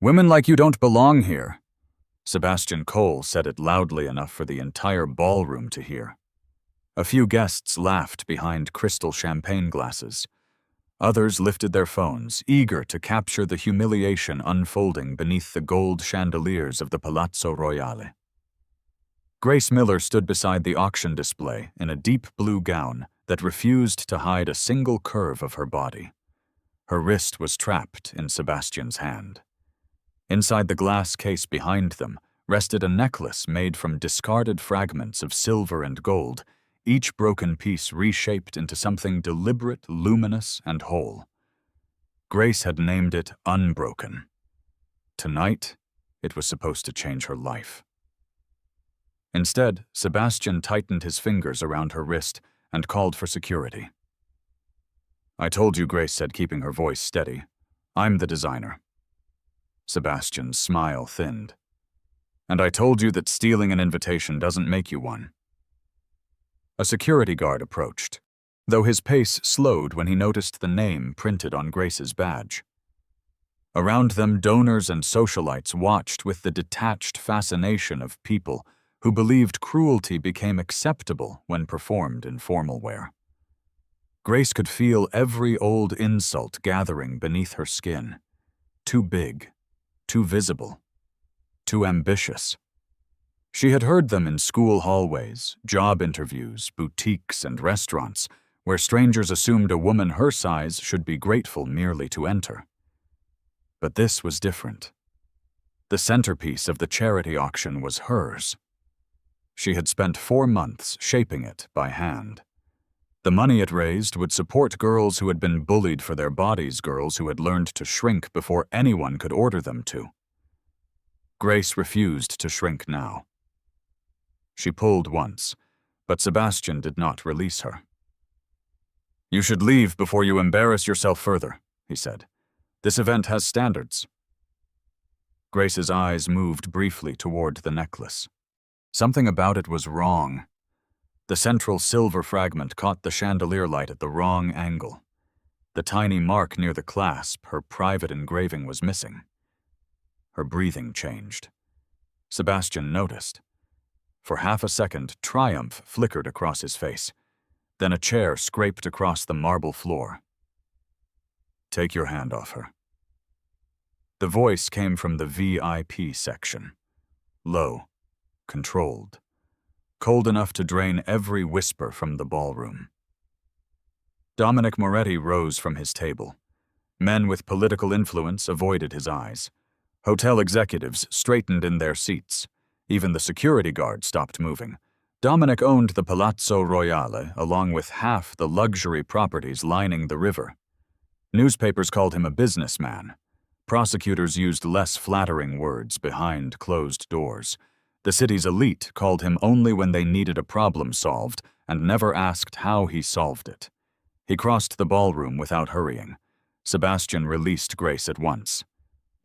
Women like you don't belong here. Sebastian Cole said it loudly enough for the entire ballroom to hear. A few guests laughed behind crystal champagne glasses. Others lifted their phones, eager to capture the humiliation unfolding beneath the gold chandeliers of the Palazzo Royale. Grace Miller stood beside the auction display in a deep blue gown that refused to hide a single curve of her body. Her wrist was trapped in Sebastian's hand. Inside the glass case behind them rested a necklace made from discarded fragments of silver and gold, each broken piece reshaped into something deliberate, luminous, and whole. Grace had named it Unbroken. Tonight, it was supposed to change her life. Instead, Sebastian tightened his fingers around her wrist and called for security. "I told you," Grace said, keeping her voice steady. "I'm the designer." Sebastian's smile thinned. "And I told you that stealing an invitation doesn't make you one." A security guard approached, though his pace slowed when he noticed the name printed on Grace's badge. Around them, donors and socialites watched with the detached fascination of people who believed cruelty became acceptable when performed in formal wear. Grace could feel every old insult gathering beneath her skin. Too big, too visible, too ambitious. She had heard them in school hallways, job interviews, boutiques, and restaurants, where strangers assumed a woman her size should be grateful merely to enter. But this was different. The centerpiece of the charity auction was hers. She had spent 4 months shaping it by hand. The money it raised would support girls who had been bullied for their bodies, girls who had learned to shrink before anyone could order them to. Grace refused to shrink now. She pulled once, but Sebastian did not release her. "You should leave before you embarrass yourself further," he said. "This event has standards." Grace's eyes moved briefly toward the necklace. Something about it was wrong. The central silver fragment caught the chandelier light at the wrong angle. The tiny mark near the clasp, her private engraving, was missing. Her breathing changed. Sebastian noticed. For half a second, triumph flickered across his face. Then a chair scraped across the marble floor. "Take your hand off her." The voice came from the VIP section. Low, controlled, cold enough to drain every whisper from the ballroom. Dominic Moretti rose from his table. Men with political influence avoided his eyes. Hotel executives straightened in their seats. Even the security guard stopped moving. Dominic owned the Palazzo Royale, along with half the luxury properties lining the river. Newspapers called him a businessman. Prosecutors used less flattering words behind closed doors. The city's elite called him only when they needed a problem solved and never asked how he solved it. He crossed the ballroom without hurrying. Sebastian released Grace at once.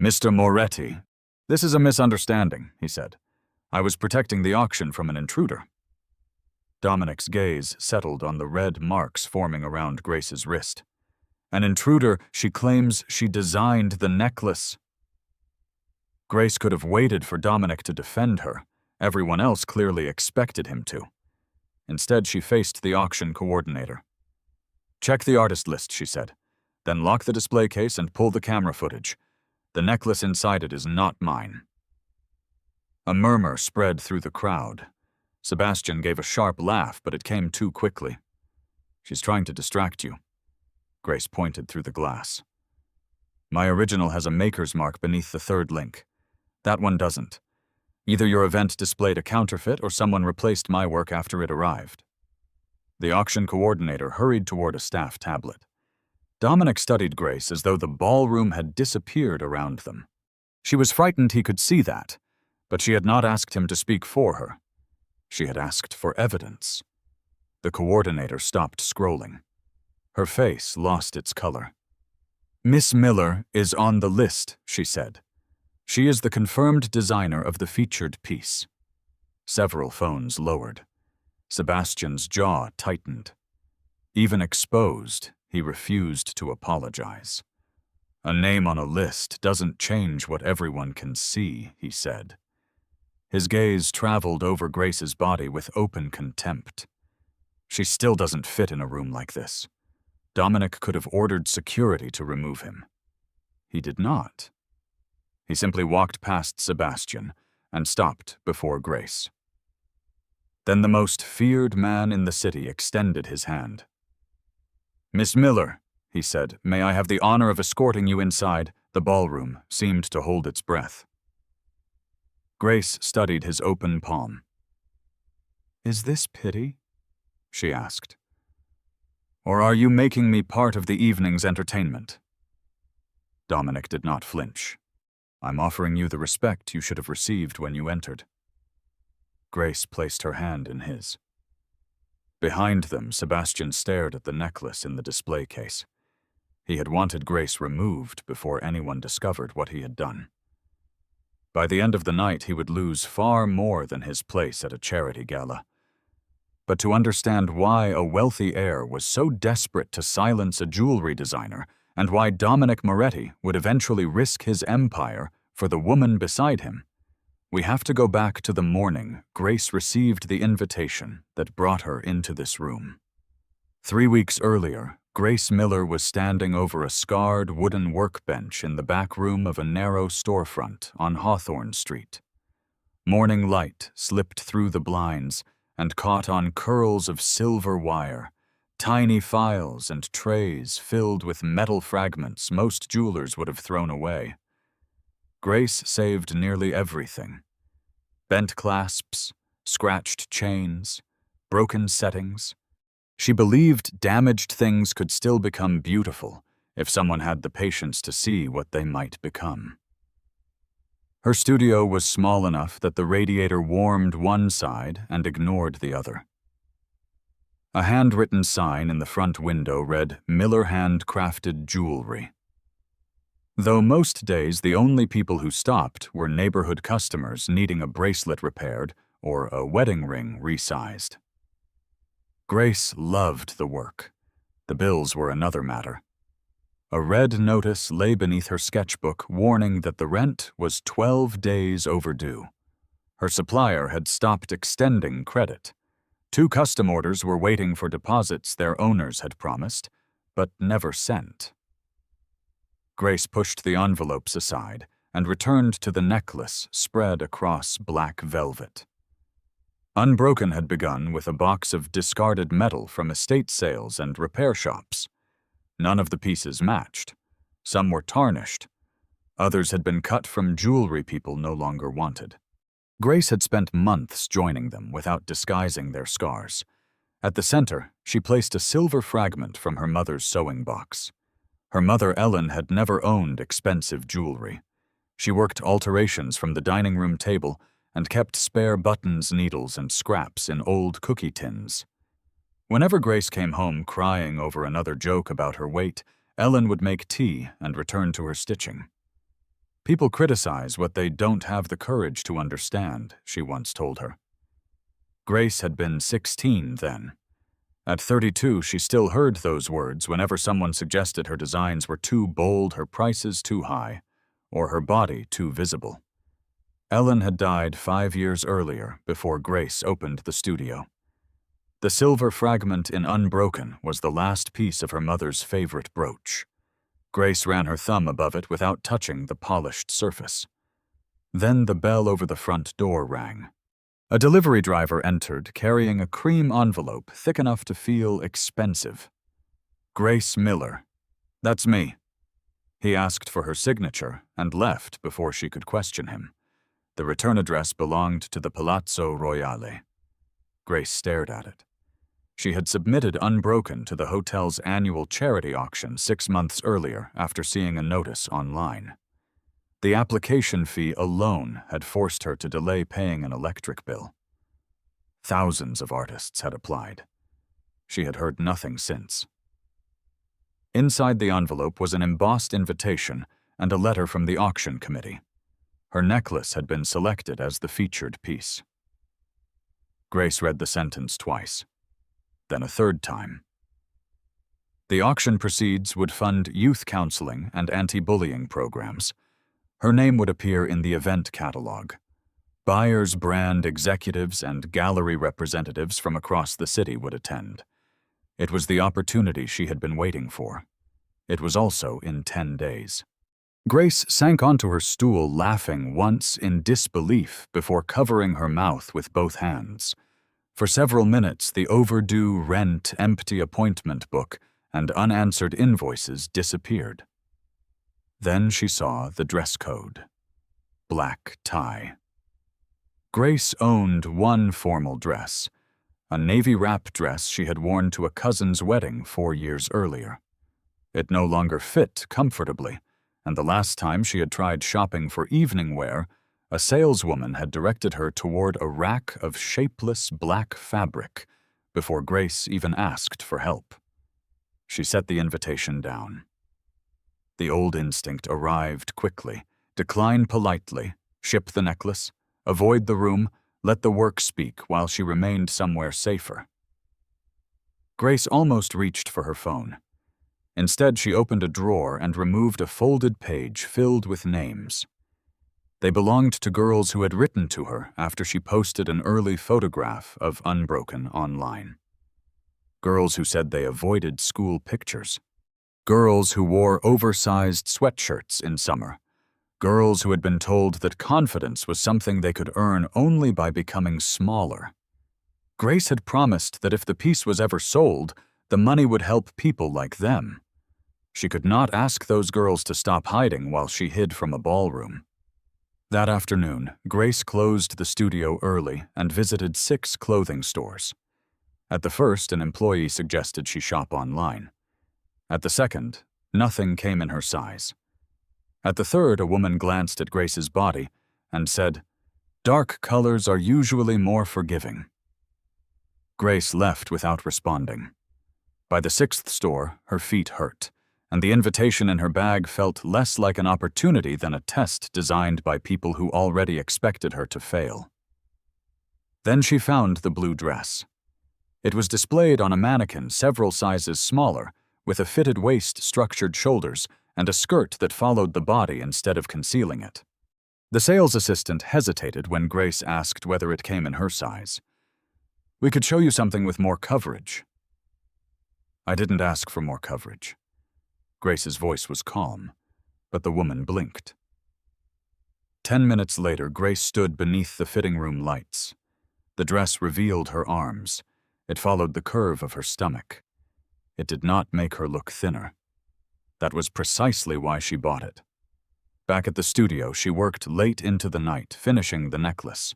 "Mr. Moretti, this is a misunderstanding," he said. "I was protecting the auction from an intruder." Dominic's gaze settled on the red marks forming around Grace's wrist. "An intruder, she claims she designed the necklace." Grace could have waited for Dominic to defend her. Everyone else clearly expected him to. Instead, she faced the auction coordinator. "Check the artist list," she said. "Then lock the display case and pull the camera footage. The necklace inside it is not mine." A murmur spread through the crowd. Sebastian gave a sharp laugh, but it came too quickly. "She's trying to distract you." Grace pointed through the glass. "My original has a maker's mark beneath the third link. That one doesn't. Either your event displayed a counterfeit or someone replaced my work after it arrived." The auction coordinator hurried toward a staff tablet. Dominic studied Grace as though the ballroom had disappeared around them. She was frightened he could see that, but she had not asked him to speak for her. She had asked for evidence. The coordinator stopped scrolling. Her face lost its color. "Miss Miller is on the list," she said. "She is the confirmed designer of the featured piece." Several phones lowered. Sebastian's jaw tightened. Even exposed, he refused to apologize. A name on a list doesn't change what everyone can see, he said. His gaze traveled over Grace's body with open contempt. She still doesn't fit in a room like this. Dominic could have ordered security to remove him. He did not. He simply walked past Sebastian and stopped before Grace. Then the most feared man in the city extended his hand. "Miss Miller," he said, "may I have the honor of escorting you inside?" The ballroom seemed to hold its breath. Grace studied his open palm. "Is this pity?" she asked. "Or are you making me part of the evening's entertainment?" Dominic did not flinch. "I'm offering you the respect you should have received when you entered." Grace placed her hand in his. Behind them, Sebastian stared at the necklace in the display case. He had wanted Grace removed before anyone discovered what he had done. By the end of the night, he would lose far more than his place at a charity gala. But to understand why a wealthy heir was so desperate to silence a jewelry designer, and why Dominic Moretti would eventually risk his empire for the woman beside him, we have to go back to the morning Grace received the invitation that brought her into this room. 3 weeks earlier, Grace Miller was standing over a scarred wooden workbench in the back room of a narrow storefront on Hawthorne Street. Morning light slipped through the blinds and caught on curls of silver wire, tiny files and trays filled with metal fragments most jewelers would have thrown away. Grace saved nearly everything. Bent clasps, scratched chains, broken settings. She believed damaged things could still become beautiful if someone had the patience to see what they might become. Her studio was small enough that the radiator warmed one side and ignored the other. A handwritten sign in the front window read, "Miller Handcrafted Jewelry." Though most days the only people who stopped were neighborhood customers needing a bracelet repaired or a wedding ring resized. Grace loved the work. The bills were another matter. A red notice lay beneath her sketchbook warning that the rent was 12 days overdue. Her supplier had stopped extending credit. 2 custom orders were waiting for deposits their owners had promised, but never sent. Grace pushed the envelopes aside and returned to the necklace spread across black velvet. Unbroken had begun with a box of discarded metal from estate sales and repair shops. None of the pieces matched. Some were tarnished. Others had been cut from jewelry people no longer wanted. Grace had spent months joining them without disguising their scars. At the center, she placed a silver fragment from her mother's sewing box. Her mother, Ellen, had never owned expensive jewelry. She worked alterations from the dining room table and kept spare buttons, needles, and scraps in old cookie tins. Whenever Grace came home crying over another joke about her weight, Ellen would make tea and return to her stitching. "People criticize what they don't have the courage to understand," she once told her. Grace had been 16 then. At 32, she still heard those words whenever someone suggested her designs were too bold, her prices too high, or her body too visible. Ellen had died 5 years earlier before Grace opened the studio. The silver fragment in Unbroken was the last piece of her mother's favorite brooch. Grace ran her thumb above it without touching the polished surface. Then the bell over the front door rang. A delivery driver entered carrying a cream envelope thick enough to feel expensive. "Grace Miller." "That's me." He asked for her signature and left before she could question him. The return address belonged to the Palazzo Royale. Grace stared at it. She had submitted Unbroken to the hotel's annual charity auction 6 months earlier after seeing a notice online. The application fee alone had forced her to delay paying an electric bill. Thousands of artists had applied. She had heard nothing since. Inside the envelope was an embossed invitation and a letter from the auction committee. Her necklace had been selected as the featured piece. Grace read the sentence twice, then a third time. The auction proceeds would fund youth counseling and anti-bullying programs. Her name would appear in the event catalog. Buyers, brand executives, and gallery representatives from across the city would attend. It was the opportunity she had been waiting for. It was also in 10 days. Grace sank onto her stool, laughing once in disbelief before covering her mouth with both hands. For several minutes, the overdue rent, empty appointment book, and unanswered invoices disappeared. Then she saw the dress code. Black tie. Grace owned one formal dress, a navy wrap dress she had worn to a cousin's wedding 4 years earlier. It no longer fit comfortably, and the last time she had tried shopping for evening wear, a saleswoman had directed her toward a rack of shapeless black fabric before Grace even asked for help. She set the invitation down. The old instinct arrived quickly: decline politely, ship the necklace, avoid the room, let the work speak while she remained somewhere safer. Grace almost reached for her phone. Instead, she opened a drawer and removed a folded page filled with names. They belonged to girls who had written to her after she posted an early photograph of Unbroken online. Girls who said they avoided school pictures. Girls who wore oversized sweatshirts in summer. Girls who had been told that confidence was something they could earn only by becoming smaller. Grace had promised that if the piece was ever sold, the money would help people like them. She could not ask those girls to stop hiding while she hid from a ballroom. That afternoon, Grace closed the studio early and visited 6 clothing stores. At the first, an employee suggested she shop online. At the second, nothing came in her size. At the third, a woman glanced at Grace's body and said, "Dark colors are usually more forgiving." Grace left without responding. By the 6th store, her feet hurt, and the invitation in her bag felt less like an opportunity than a test designed by people who already expected her to fail. Then she found the blue dress. It was displayed on a mannequin several sizes smaller, with a fitted waist, structured shoulders, and a skirt that followed the body instead of concealing it. The sales assistant hesitated when Grace asked whether it came in her size. "We could show you something with more coverage." "I didn't ask for more coverage." Grace's voice was calm, but the woman blinked. 10 minutes later, Grace stood beneath the fitting room lights. The dress revealed her arms. It followed the curve of her stomach. It did not make her look thinner. That was precisely why she bought it. Back at the studio, she worked late into the night, finishing the necklace.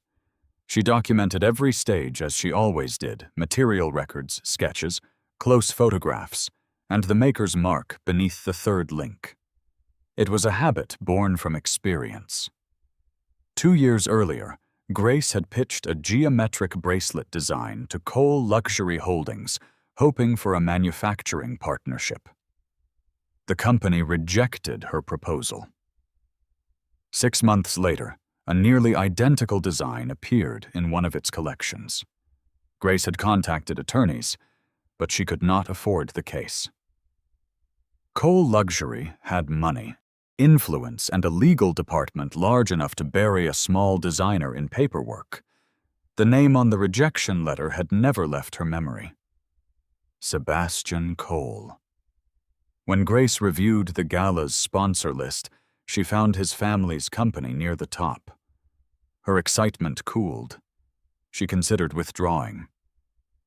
She documented every stage as she always did: material records, sketches, close photographs, and the maker's mark beneath the third link. It was a habit born from experience. 2 years earlier, Grace had pitched a geometric bracelet design to Cole Luxury Holdings, hoping for a manufacturing partnership. The company rejected her proposal. 6 months later, a nearly identical design appeared in one of its collections. Grace had contacted attorneys, but she could not afford the case. Cole Luxury had money, influence, and a legal department large enough to bury a small designer in paperwork. The name on the rejection letter had never left her memory. Sebastian Cole. When Grace reviewed the Gala's sponsor list, she found his family's company near the top. Her excitement cooled. She considered withdrawing.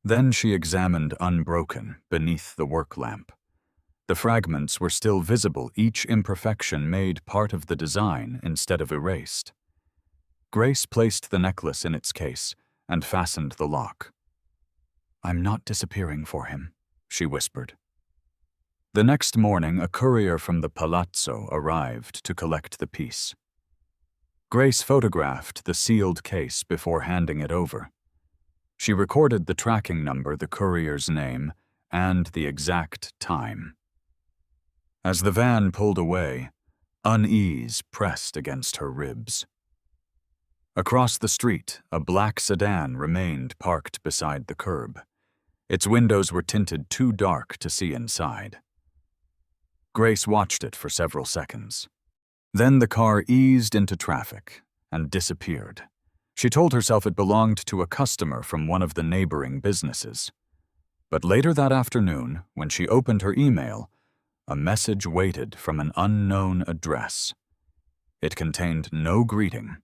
Then she examined Unbroken beneath the work lamp. The fragments were still visible, each imperfection made part of the design instead of erased. Grace placed the necklace in its case and fastened the lock. "I'm not disappearing for him," she whispered. The next morning, a courier from the Palazzo arrived to collect the piece. Grace photographed the sealed case before handing it over. She recorded the tracking number, the courier's name, and the exact time. As the van pulled away, unease pressed against her ribs. Across the street, a black sedan remained parked beside the curb. Its windows were tinted too dark to see inside. Grace watched it for several seconds. Then the car eased into traffic and disappeared. She told herself it belonged to a customer from one of the neighboring businesses. But later that afternoon, when she opened her email, a message waited from an unknown address. It contained no greeting,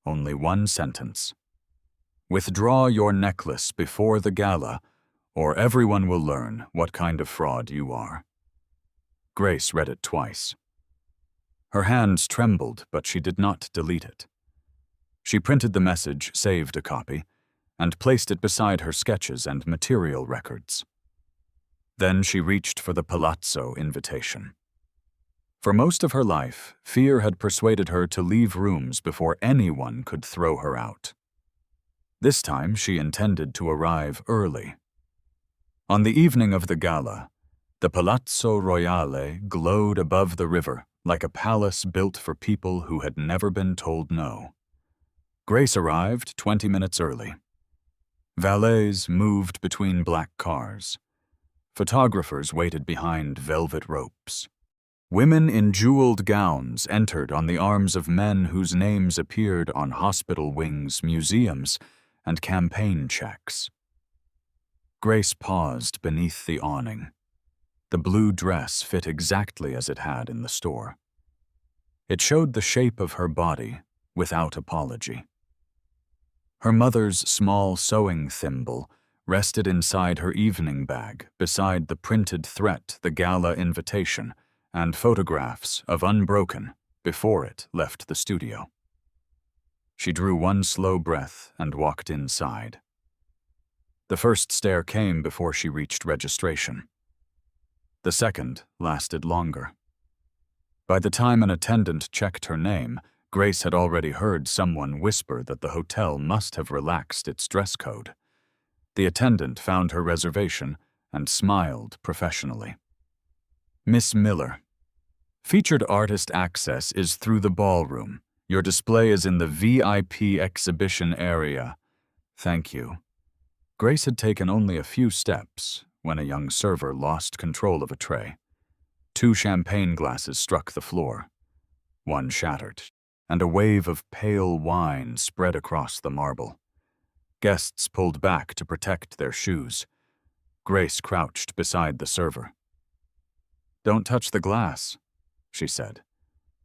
only one sentence. "Withdraw your necklace before the gala, or everyone will learn what kind of fraud you are." Grace read it twice. Her hands trembled, but she did not delete it. She printed the message, saved a copy, and placed it beside her sketches and material records. Then she reached for the palazzo invitation. For most of her life, fear had persuaded her to leave rooms before anyone could throw her out. This time she intended to arrive early. On the evening of the gala, the Palazzo Royale glowed above the river like a palace built for people who had never been told no. Grace arrived 20 minutes early. Valets moved between black cars. Photographers waited behind velvet ropes. Women in jeweled gowns entered on the arms of men whose names appeared on hospital wings, museums, and campaign checks. Grace paused beneath the awning. The blue dress fit exactly as it had in the store. It showed the shape of her body without apology. Her mother's small sewing thimble rested inside her evening bag beside the printed threat, the gala invitation, and photographs of Unbroken before it left the studio. She drew one slow breath and walked inside. The first stare came before she reached registration. The second lasted longer. By the time an attendant checked her name, Grace had already heard someone whisper that the hotel must have relaxed its dress code. The attendant found her reservation and smiled professionally. "Miss Miller, featured artist access is through the ballroom. Your display is in the VIP exhibition area. Thank you." Grace had taken only a few steps when a young server lost control of a tray. 2 champagne glasses struck the floor. One shattered, and a wave of pale wine spread across the marble. Guests pulled back to protect their shoes. Grace crouched beside the server. "Don't touch the glass," she said.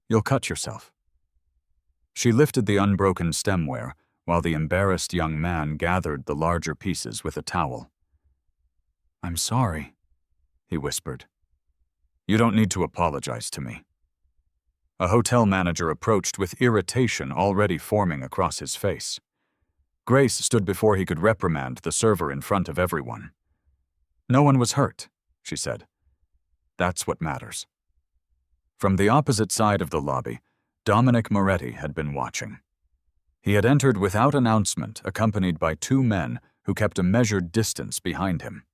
"You'll cut yourself." She lifted the unbroken stemware while the embarrassed young man gathered the larger pieces with a towel. "I'm sorry," he whispered. "You don't need to apologize to me." A hotel manager approached with irritation already forming across his face. Grace stood before he could reprimand the server in front of everyone. "No one was hurt," she said. "That's what matters." From the opposite side of the lobby, Dominic Moretti had been watching. He had entered without announcement, accompanied by 2 men who kept a measured distance behind him.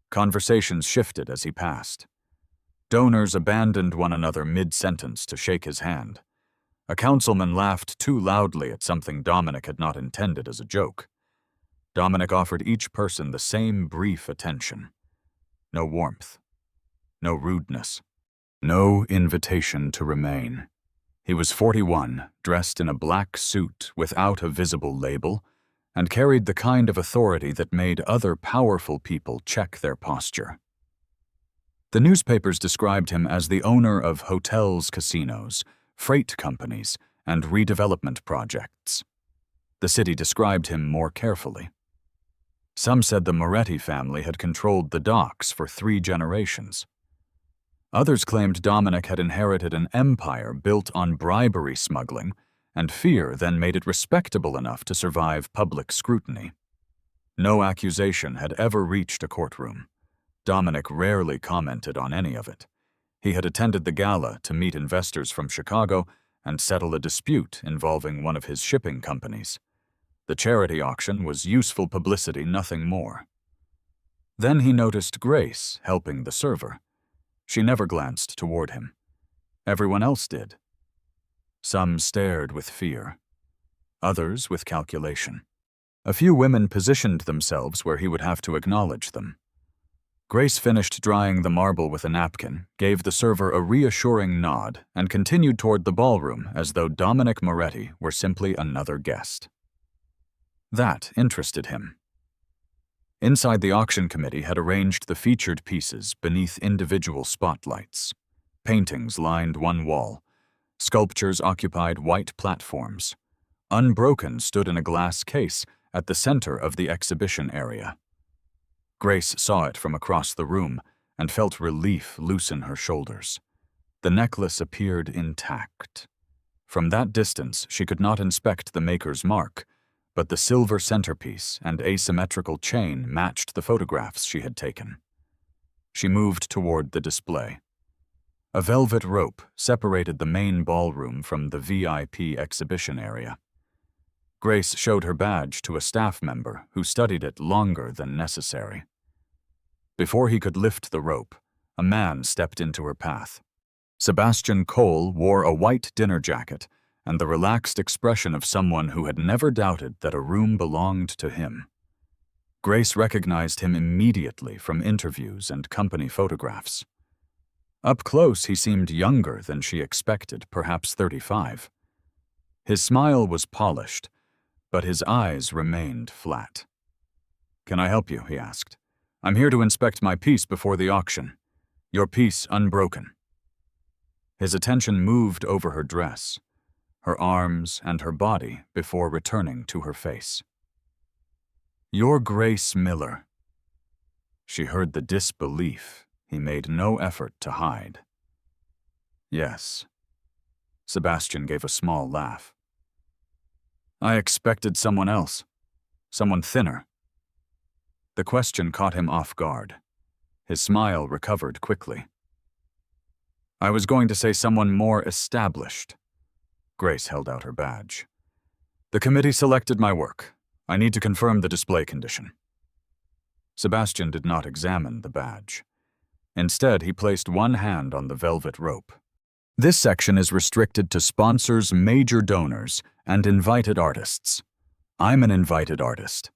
Conversations shifted as he passed. Donors abandoned one another mid-sentence to shake his hand. A councilman laughed too loudly at something Dominic had not intended as a joke. Dominic offered each person the same brief attention. No warmth. No rudeness. No invitation to remain. He was 41, dressed in a black suit without a visible label, and carried the kind of authority that made other powerful people check their posture. The newspapers described him as the owner of hotels, casinos, freight companies, and redevelopment projects. The city described him more carefully. Some said the Moretti family had controlled the docks for 3 generations. Others claimed Dominic had inherited an empire built on bribery smuggling, and fear then made it respectable enough to survive public scrutiny. No accusation had ever reached a courtroom. Dominic rarely commented on any of it. He had attended the gala to meet investors from Chicago and settle a dispute involving one of his shipping companies. The charity auction was useful publicity, nothing more. Then he noticed Grace helping the server. She never glanced toward him. Everyone else did. Some stared with fear, others with calculation. A few women positioned themselves where he would have to acknowledge them. Grace finished drying the marble with a napkin, gave the server a reassuring nod, and continued toward the ballroom as though Dominic Moretti were simply another guest. That interested him. Inside, the auction committee had arranged the featured pieces beneath individual spotlights. Paintings lined one wall. Sculptures occupied white platforms. Unbroken stood in a glass case at the center of the exhibition area. Grace saw it from across the room and felt relief loosen her shoulders. The necklace appeared intact. From that distance, she could not inspect the maker's mark, but the silver centerpiece and asymmetrical chain matched the photographs she had taken. She moved toward the display. A velvet rope separated the main ballroom from the VIP exhibition area. Grace showed her badge to a staff member who studied it longer than necessary. Before he could lift the rope, a man stepped into her path. Sebastian Cole wore a white dinner jacket and the relaxed expression of someone who had never doubted that a room belonged to him. Grace recognized him immediately from interviews and company photographs. Up close, he seemed younger than she expected, perhaps 35. His smile was polished, but his eyes remained flat. "Can I help you?" he asked. "I'm here to inspect my piece before the auction. Your piece unbroken." His attention moved over her dress, her arms and her body before returning to her face. "You're Grace Miller." She heard the disbelief he made no effort to hide. "Yes." Sebastian gave a small laugh. "I expected someone else. Someone thinner." The question caught him off guard. His smile recovered quickly. "I was going to say someone more established." Grace held out her badge. "The committee selected my work. I need to confirm the display condition." Sebastian did not examine the badge. Instead, he placed one hand on the velvet rope. "This section is restricted to sponsors, major donors, and invited artists. I'm an invited artist.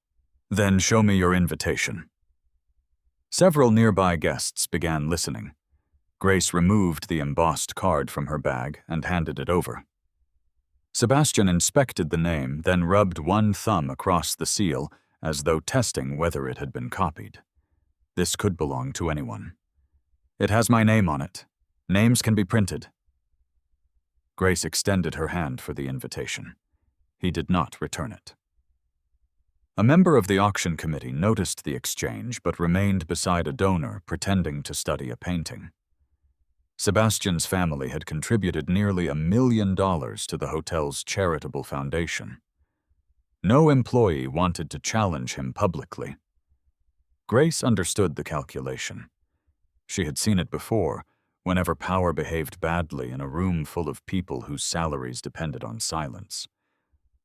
Then show me your invitation." Several nearby guests began listening. Grace removed the embossed card from her bag and handed it over. Sebastian inspected the name, then rubbed one thumb across the seal as though testing whether it had been copied. This could belong to anyone. "It has my name on it. Names can be printed." Grace extended her hand for the invitation. He did not return it. A member of the auction committee noticed the exchange but remained beside a donor pretending to study a painting. Sebastian's family had contributed nearly $1 million to the hotel's charitable foundation. No employee wanted to challenge him publicly. Grace understood the calculation. She had seen it before, whenever power behaved badly in a room full of people whose salaries depended on silence.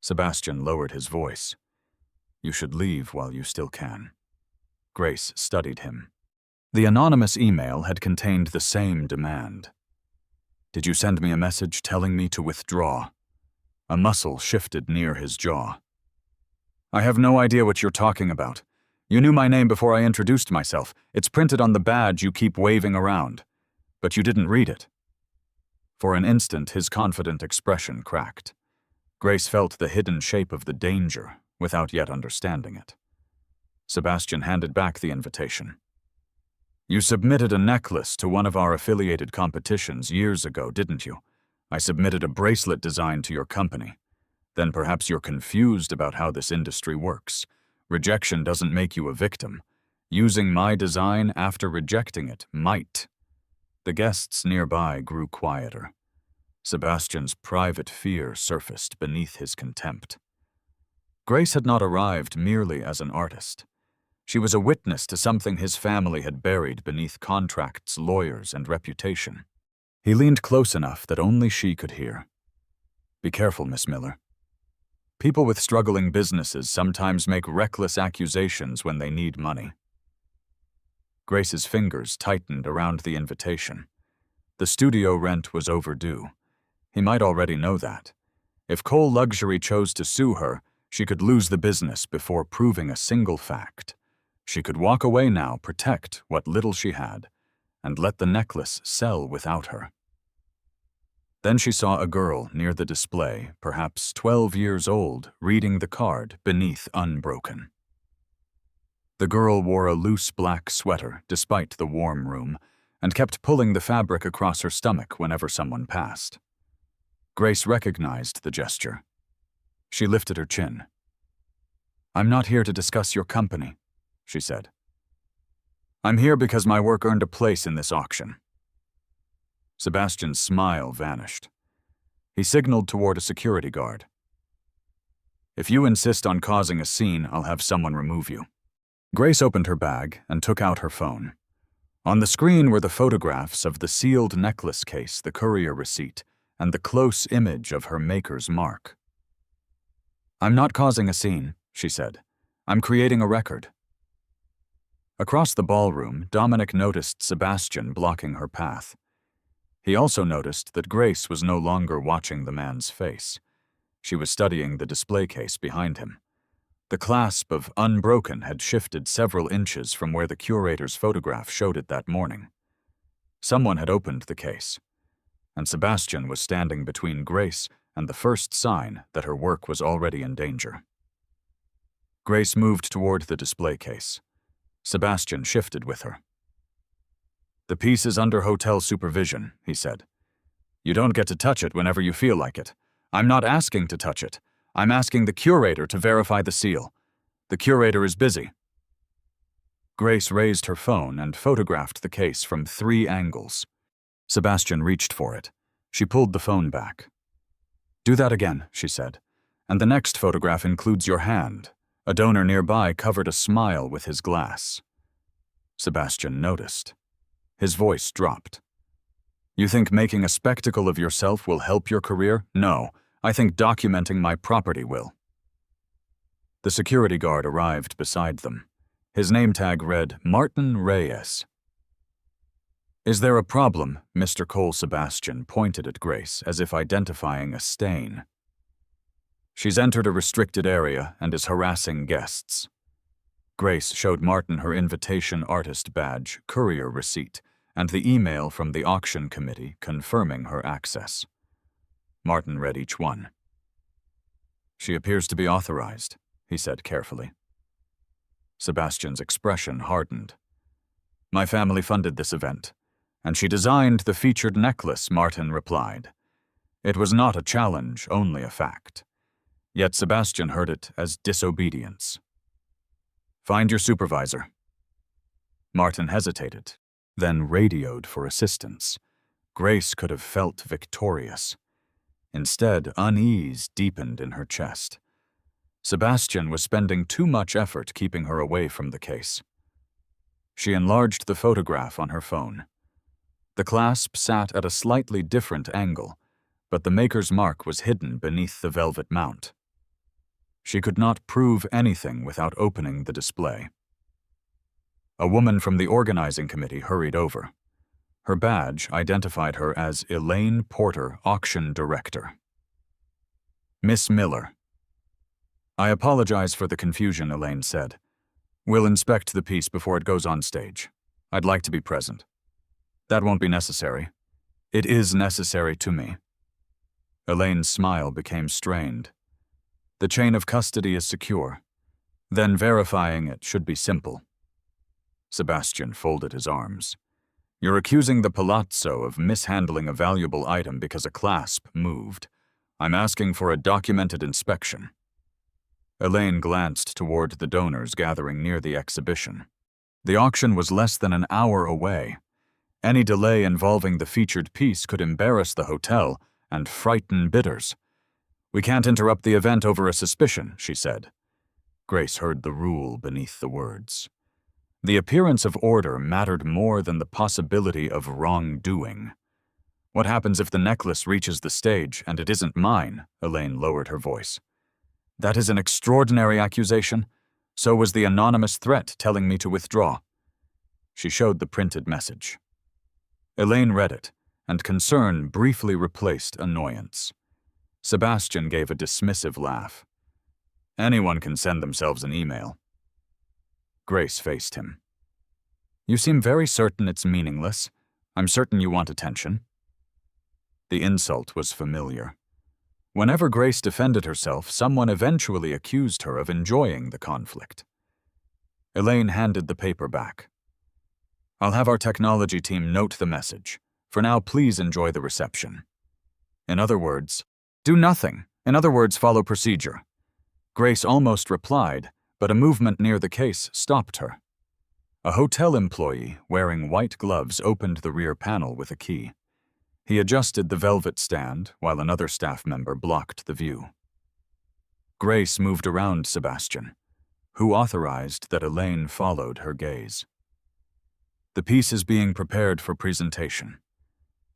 Sebastian lowered his voice. "You should leave while you still can." Grace studied him. The anonymous email had contained the same demand. "Did you send me a message telling me to withdraw?" A muscle shifted near his jaw. "I have no idea what you're talking about. You knew my name before I introduced myself. It's printed on the badge you keep waving around. But you didn't read it." For an instant, his confident expression cracked. Grace felt the hidden shape of the danger without yet understanding it. Sebastian handed back the invitation. "You submitted a necklace to one of our affiliated competitions years ago, didn't you? I submitted a bracelet design to your company. Then perhaps you're confused about how this industry works. Rejection doesn't make you a victim. Using my design after rejecting it might." The guests nearby grew quieter. Sebastian's private fear surfaced beneath his contempt. Grace had not arrived merely as an artist. She was a witness to something his family had buried beneath contracts, lawyers, and reputation. He leaned close enough that only she could hear. "Be careful, Miss Miller. People with struggling businesses sometimes make reckless accusations when they need money." Grace's fingers tightened around the invitation. The studio rent was overdue. He might already know that. If Cole Luxury chose to sue her, She could lose the business before proving a single fact. She could walk away now, protect what little she had, and let the necklace sell without her. Then she saw a girl near the display, perhaps 12 years old, reading the card beneath Unbroken. The girl wore a loose black sweater despite the warm room, and kept pulling the fabric across her stomach whenever someone passed. Grace recognized the gesture. She lifted her chin. "I'm not here to discuss your company," she said. "I'm here because my work earned a place in this auction." Sebastian's smile vanished. He signaled toward a security guard. "If you insist on causing a scene, I'll have someone remove you." Grace opened her bag and took out her phone. On the screen were the photographs of the sealed necklace case, the courier receipt, and the close image of her maker's mark. "I'm not causing a scene," she said. "I'm creating a record." Across the ballroom, Dominic noticed Sebastian blocking her path. He also noticed that Grace was no longer watching the man's face. She was studying the display case behind him. The clasp of Unbroken had shifted several inches from where the curator's photograph showed it that morning. Someone had opened the case, and Sebastian was standing between Grace and the first sign that her work was already in danger. Grace moved toward the display case. Sebastian shifted with her. "The piece is under hotel supervision," he said. "You don't get to touch it whenever you feel like it. I'm not asking to touch it. I'm asking the curator to verify the seal. The curator is busy." Grace raised her phone and photographed the case from 3 angles. Sebastian reached for it. She pulled the phone back. "Do that again," she said. "And the next photograph includes your hand." A donor nearby covered a smile with his glass. Sebastian noticed. His voice dropped. "You think making a spectacle of yourself will help your career? No, I think documenting my property will." The security guard arrived beside them. His name tag read, Martin Reyes. "Is there a problem?" Mr. Cole Sebastian pointed at Grace as if identifying a stain. "She's entered a restricted area and is harassing guests." Grace showed Martin her invitation artist badge, courier receipt, and the email from the auction committee confirming her access. Martin read each one. "She appears to be authorized," he said carefully. Sebastian's expression hardened. "My family funded this event, and she designed the featured necklace," Martin replied. It was not a challenge, only a fact. Yet Sebastian heard it as disobedience. "Find your supervisor." Martin hesitated, then radioed for assistance. Grace could have felt victorious. Instead, unease deepened in her chest. Sebastian was spending too much effort keeping her away from the case. She enlarged the photograph on her phone. The clasp sat at a slightly different angle, but the maker's mark was hidden beneath the velvet mount. She could not prove anything without opening the display. A woman from the organizing committee hurried over. Her badge identified her as Elaine Porter, auction director. "Miss Miller." "I apologize for the confusion," Elaine said. "We'll inspect the piece before it goes on stage. I'd like to be present." "That won't be necessary." "It is necessary to me." Elaine's smile became strained. "The chain of custody is secure. Then verifying it should be simple." Sebastian folded his arms. "You're accusing the Palazzo of mishandling a valuable item because a clasp moved. I'm asking for a documented inspection." Elaine glanced toward the donors gathering near the exhibition. The auction was less than an hour away. Any delay involving the featured piece could embarrass the hotel and frighten bidders. "We can't interrupt the event over a suspicion," she said. Grace heard the rule beneath the words. The appearance of order mattered more than the possibility of wrongdoing. "What happens if the necklace reaches the stage and it isn't mine?" Elaine lowered her voice. "That is an extraordinary accusation. So was the anonymous threat telling me to withdraw." She showed the printed message. Elaine read it, and concern briefly replaced annoyance. Sebastian gave a dismissive laugh. Anyone can send themselves an email. Grace faced him. You seem very certain it's meaningless. I'm certain you want attention. The insult was familiar. Whenever Grace defended herself, someone eventually accused her of enjoying the conflict. Elaine handed the paper back. I'll have our technology team note the message. For now, please enjoy the reception. In other words, do nothing. In other words, follow procedure. Grace almost replied, but a movement near the case stopped her. A hotel employee wearing white gloves opened the rear panel with a key. He adjusted the velvet stand while another staff member blocked the view. Grace moved around Sebastian, who authorized that Elaine followed her gaze. The piece is being prepared for presentation.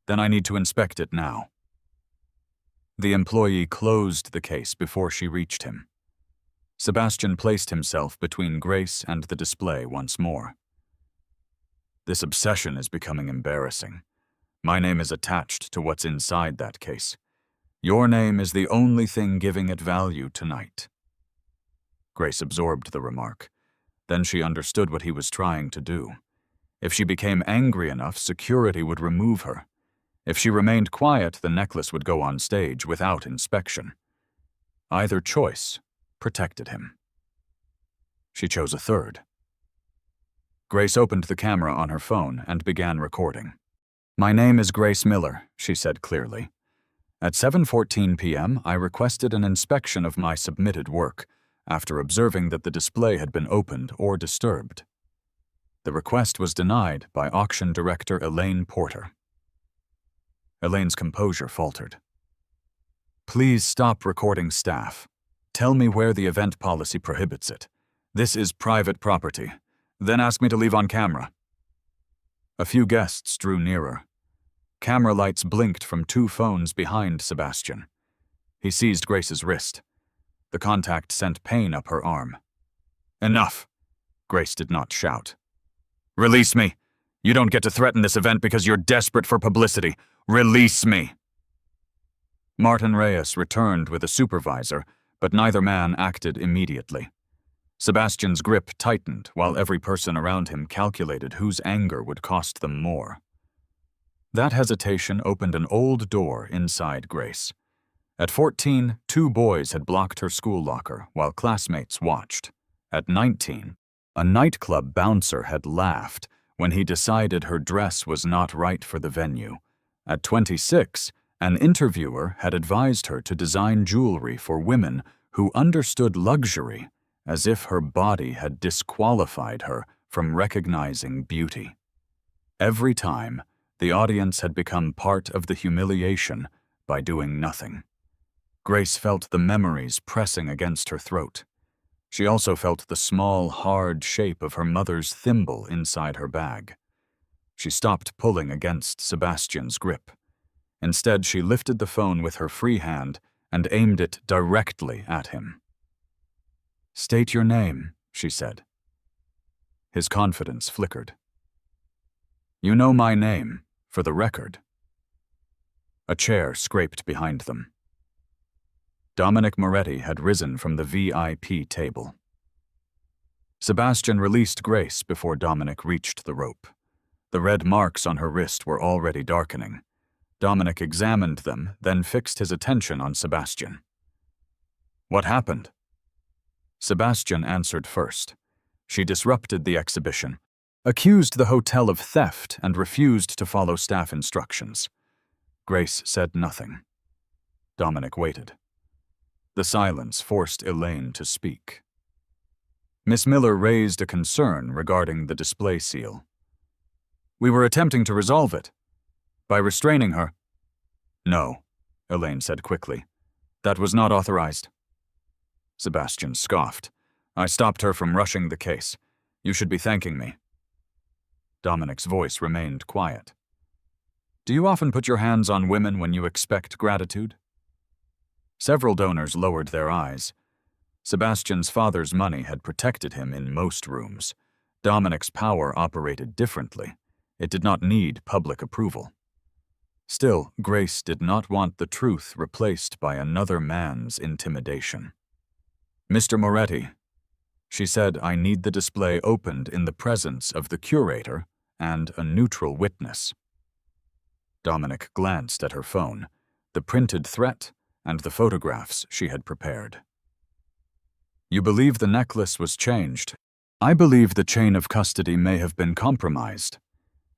Then I need to inspect it now. The employee closed the case before she reached him. Sebastian placed himself between Grace and the display once more. This obsession is becoming embarrassing. My name is attached to what's inside that case. Your name is the only thing giving it value tonight. Grace absorbed the remark. Then she understood what he was trying to do. If she became angry enough, security would remove her. If she remained quiet, the necklace would go on stage without inspection. Either choice protected him. She chose a third. Grace opened the camera on her phone and began recording. My name is Grace Miller, she said clearly. At 7:14 p.m., I requested an inspection of my submitted work after observing that the display had been opened or disturbed. The request was denied by auction director Elaine Porter. Elaine's composure faltered. Please stop recording staff. Tell me where the event policy prohibits it. This is private property. Then ask me to leave on camera. A few guests drew nearer. Camera lights blinked from 2 phones behind Sebastian. He seized Grace's wrist. The contact sent pain up her arm. Enough! Grace did not shout. Release me! You don't get to threaten this event because you're desperate for publicity. Release me! Martin Reyes returned with a supervisor, but neither man acted immediately. Sebastian's grip tightened while every person around him calculated whose anger would cost them more. That hesitation opened an old door inside Grace. At 14, 2 boys had blocked her school locker while classmates watched. At 19, a nightclub bouncer had laughed when he decided her dress was not right for the venue. At 26, an interviewer had advised her to design jewelry for women who understood luxury as if her body had disqualified her from recognizing beauty. Every time, the audience had become part of the humiliation by doing nothing. Grace felt the memories pressing against her throat. She also felt the small, hard shape of her mother's thimble inside her bag. She stopped pulling against Sebastian's grip. Instead, she lifted the phone with her free hand and aimed it directly at him. State your name, she said. His confidence flickered. You know my name, for the record. A chair scraped behind them. Dominic Moretti had risen from the VIP table. Sebastian released Grace before Dominic reached the rope. The red marks on her wrist were already darkening. Dominic examined them, then fixed his attention on Sebastian. What happened? Sebastian answered first. She disrupted the exhibition, accused the hotel of theft, and refused to follow staff instructions. Grace said nothing. Dominic waited. The silence forced Elaine to speak. Miss Miller raised a concern regarding the display seal. We were attempting to resolve it. By restraining her. No, Elaine said quickly. That was not authorized. Sebastian scoffed. I stopped her from rushing the case. You should be thanking me. Dominic's voice remained quiet. Do you often put your hands on women when you expect gratitude? Several donors lowered their eyes. Sebastian's father's money had protected him in most rooms. Dominic's power operated differently. It did not need public approval. Still, Grace did not want the truth replaced by another man's intimidation. Mr. Moretti, she said, I need the display opened in the presence of the curator and a neutral witness. Dominic glanced at her phone, the printed threat, and the photographs she had prepared. You believe the necklace was changed. I believe the chain of custody may have been compromised.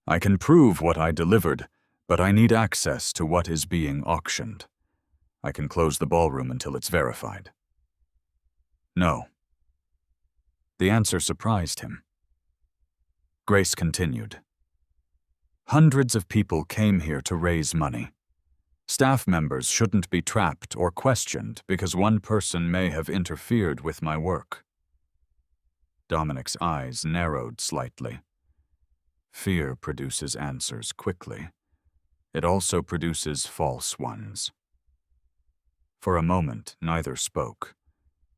I can prove what I delivered, but I need access to what is being auctioned. I can close the ballroom until it's verified. No. The answer surprised him. Grace continued. Hundreds of people came here to raise money. Staff members shouldn't be trapped or questioned because one person may have interfered with my work. Dominic's eyes narrowed slightly. Fear produces answers quickly. It also produces false ones. For a moment, neither spoke.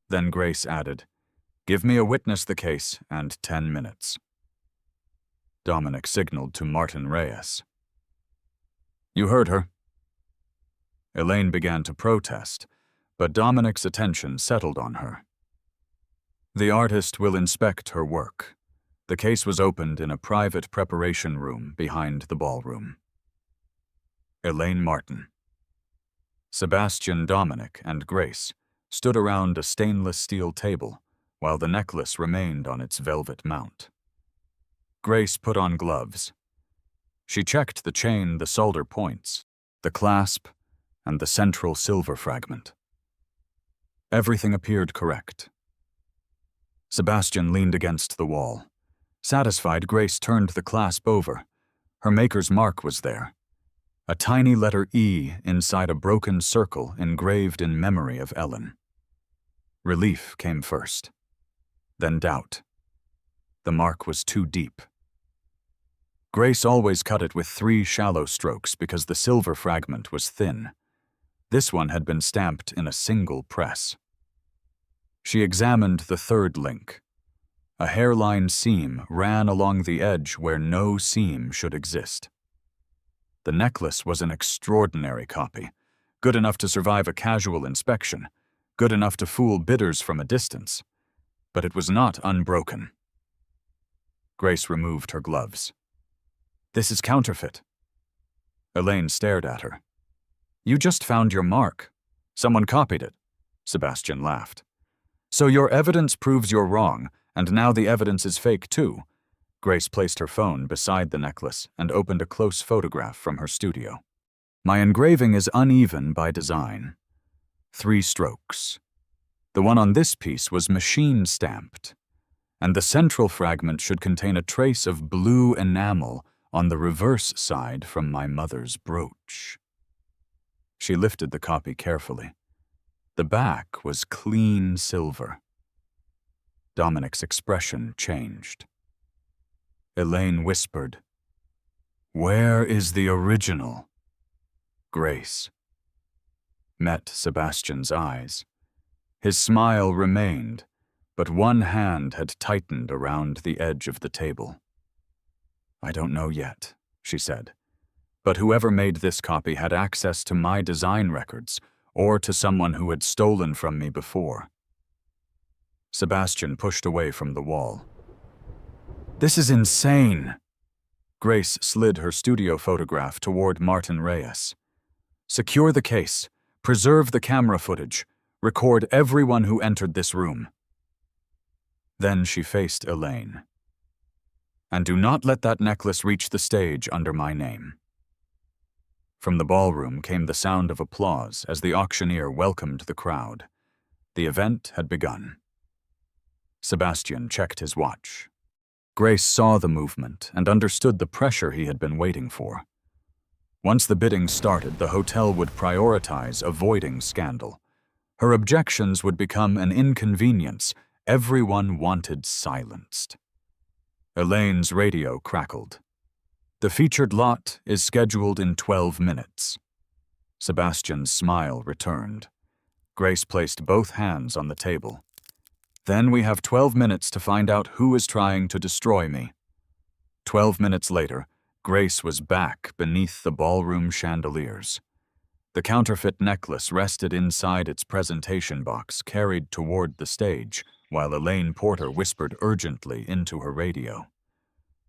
Then Grace added, Give me a witness the case and 10 minutes. Dominic signaled to Martin Reyes. You heard her. Elaine began to protest, but Dominic's attention settled on her. The artist will inspect her work. The case was opened in a private preparation room behind the ballroom. Elaine Martin. Sebastian, Dominic, and Grace stood around a stainless steel table while the necklace remained on its velvet mount. Grace put on gloves. She checked the chain, the solder points, the clasp, and the central silver fragment. Everything appeared correct. Sebastian leaned against the wall. Satisfied, Grace turned the clasp over. Her maker's mark was there. A tiny letter E inside a broken circle engraved in memory of Ellen. Relief came first. Then doubt. The mark was too deep. Grace always cut it with 3 shallow strokes because the silver fragment was thin. This one had been stamped in a single press. She examined the 3rd link. A hairline seam ran along the edge where no seam should exist. The necklace was an extraordinary copy, good enough to survive a casual inspection, good enough to fool bidders from a distance, but it was not unbroken. Grace removed her gloves. This is counterfeit. Elaine stared at her. You just found your mark. Someone copied it. Sebastian laughed. So your evidence proves you're wrong, and now the evidence is fake too. Grace placed her phone beside the necklace and opened a close photograph from her studio. My engraving is uneven by design. 3 strokes. The one on this piece was machine stamped, and the central fragment should contain a trace of blue enamel on the reverse side from my mother's brooch. She lifted the copy carefully. The back was clean silver. Dominic's expression changed. Elaine whispered, Where is the original? Grace met Sebastian's eyes. His smile remained, but one hand had tightened around the edge of the table. I don't know yet, she said, but whoever made this copy had access to my design records or to someone who had stolen from me before. Sebastian pushed away from the wall. This is insane. Grace slid her studio photograph toward Martin Reyes. Secure the case, preserve the camera footage, record everyone who entered this room. Then she faced Elaine. And do not let that necklace reach the stage under my name. From the ballroom came the sound of applause as the auctioneer welcomed the crowd. The event had begun. Sebastian checked his watch. Grace saw the movement and understood the pressure he had been waiting for. Once the bidding started, the hotel would prioritize avoiding scandal. Her objections would become an inconvenience. Everyone wanted silenced. Elaine's radio crackled. The featured lot is scheduled in 12 minutes. Sebastian's smile returned. Grace placed both hands on the table. Then we have 12 minutes to find out who is trying to destroy me. 12 minutes later, Grace was back beneath the ballroom chandeliers. The counterfeit necklace rested inside its presentation box, carried toward the stage, while Elaine Porter whispered urgently into her radio.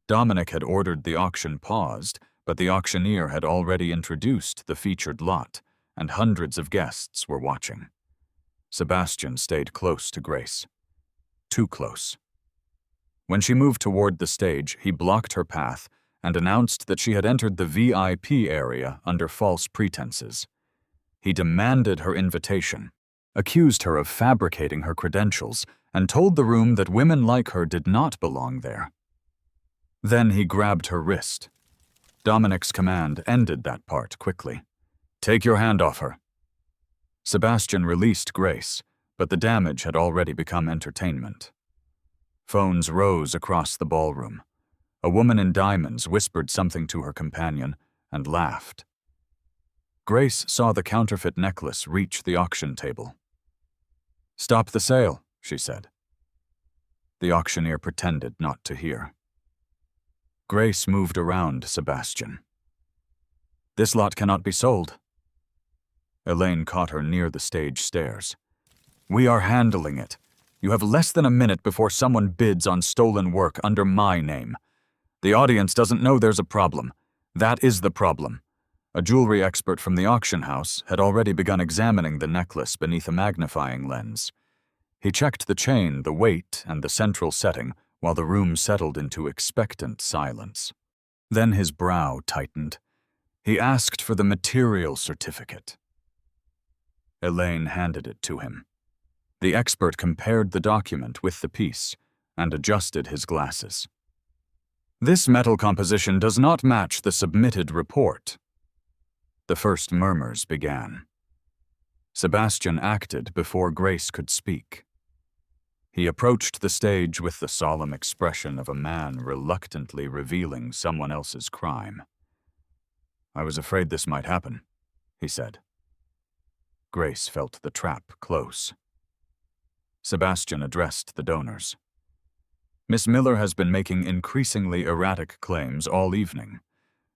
Dominic had ordered the auction paused, but the auctioneer had already introduced the featured lot, and hundreds of guests were watching. Sebastian stayed close to Grace. Too close. When she moved toward the stage, he blocked her path and announced that she had entered the VIP area under false pretenses. He demanded her invitation, accused her of fabricating her credentials, and told the room that women like her did not belong there. Then he grabbed her wrist. Dominic's command ended that part quickly. "Take your hand off her." Sebastian released Grace, but the damage had already become entertainment. Phones rose across the ballroom. A woman in diamonds whispered something to her companion and laughed. Grace saw the counterfeit necklace reach the auction table. "Stop the sale," she said. The auctioneer pretended not to hear. Grace moved around Sebastian. "This lot cannot be sold." Elaine caught her near the stage stairs. "We are handling it. You have less than a minute before someone bids on stolen work under my name. The audience doesn't know there's a problem. That is the problem." A jewelry expert from the auction house had already begun examining the necklace beneath a magnifying lens. He checked the chain, the weight, and the central setting, while the room settled into expectant silence. Then his brow tightened. He asked for the material certificate. Elaine handed it to him. The expert compared the document with the piece and adjusted his glasses. "This metal composition does not match the submitted report." The first murmurs began. Sebastian acted before Grace could speak. He approached the stage with the solemn expression of a man reluctantly revealing someone else's crime. "I was afraid this might happen," he said. Grace felt the trap close. Sebastian addressed the donors. "Miss Miller has been making increasingly erratic claims all evening.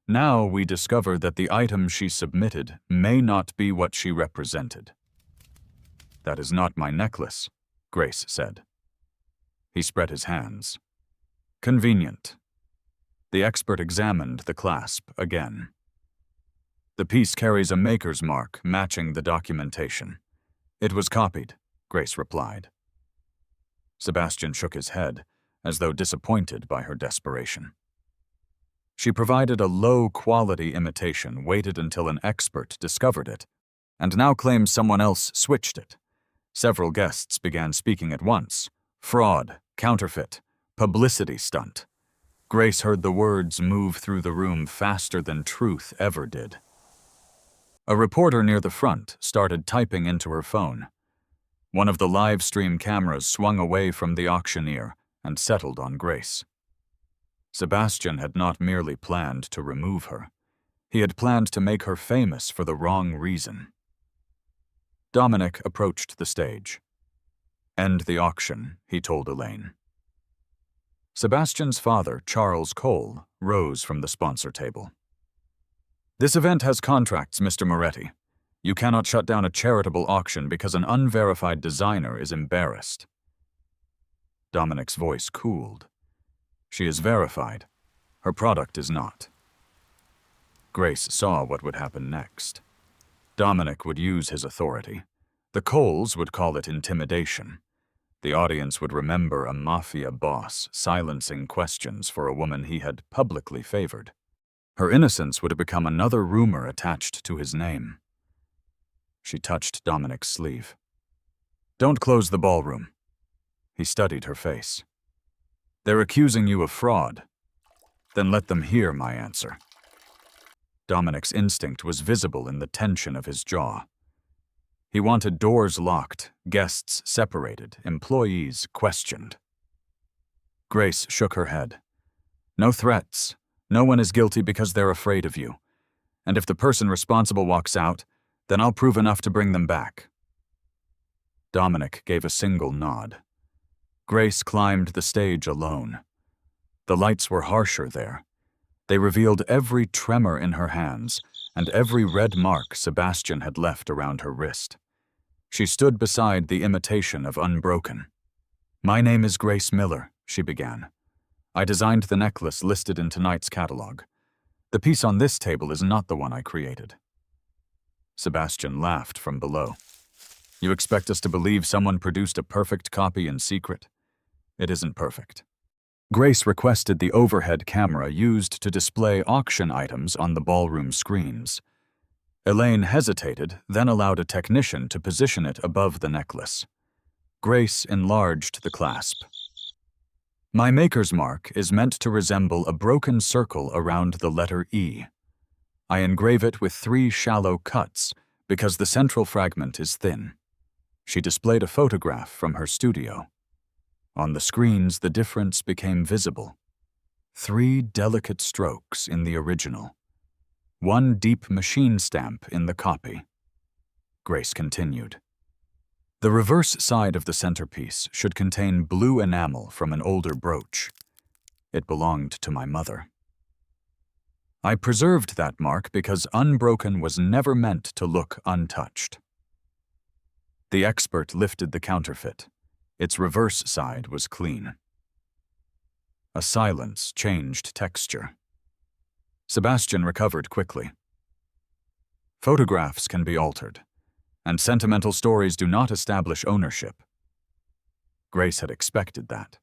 Now we discover that the item she submitted may not be what she represented." "That is not my necklace," Grace said. He spread his hands. "Convenient." The expert examined the clasp again. "The piece carries a maker's mark matching the documentation." "It was copied," Grace replied. Sebastian shook his head, as though disappointed by her desperation. She provided a low-quality imitation, waited until an expert discovered it, and now claims someone else switched it. Several guests began speaking at once. Fraud, counterfeit, publicity stunt. Grace heard the words move through the room faster than truth ever did. A reporter near the front started typing into her phone. One of the live stream cameras swung away from the auctioneer and settled on Grace. Sebastian had not merely planned to remove her. He had planned to make her famous for the wrong reason. Dominic approached the stage. "End the auction," he told Elaine. Sebastian's father, Charles Cole, rose from the sponsor table. "This event has contracts, Mr. Moretti. You cannot shut down a charitable auction because an unverified designer is embarrassed." Dominic's voice cooled. "She is verified. Her product is not." Grace saw what would happen next. Dominic would use his authority. The Coles would call it intimidation. The audience would remember a mafia boss silencing questions for a woman he had publicly favored. Her innocence would have become another rumor attached to his name. She touched Dominic's sleeve. "Don't close the ballroom." He studied her face. "They're accusing you of fraud. Then let them hear my answer." Dominic's instinct was visible in the tension of his jaw. He wanted doors locked, guests separated, employees questioned. Grace shook her head. "No threats. No one is guilty because they're afraid of you. And if the person responsible walks out, then I'll prove enough to bring them back." Dominic gave a single nod. Grace climbed the stage alone. The lights were harsher there. They revealed every tremor in her hands, and every red mark Sebastian had left around her wrist. She stood beside the imitation of unbroken. "My name is Grace Miller," she began. "I designed the necklace listed in tonight's catalog. The piece on this table is not the one I created." Sebastian laughed from below. "You expect us to believe someone produced a perfect copy in secret? It isn't perfect." Grace requested the overhead camera used to display auction items on the ballroom screens. Elaine hesitated, then allowed a technician to position it above the necklace. Grace enlarged the clasp. "My maker's mark is meant to resemble a broken circle around the letter E. I engrave it with 3 shallow cuts because the central fragment is thin." She displayed a photograph from her studio. On the screens, the difference became visible. 3 delicate strokes in the original. 1 deep machine stamp in the copy. Grace continued. "The reverse side of the centerpiece should contain blue enamel from an older brooch. It belonged to my mother. I preserved that mark because unbroken was never meant to look untouched." The expert lifted the counterfeit. Its reverse side was clean. A silence changed texture. Sebastian recovered quickly. "Photographs can be altered, and sentimental stories do not establish ownership." Grace had expected that.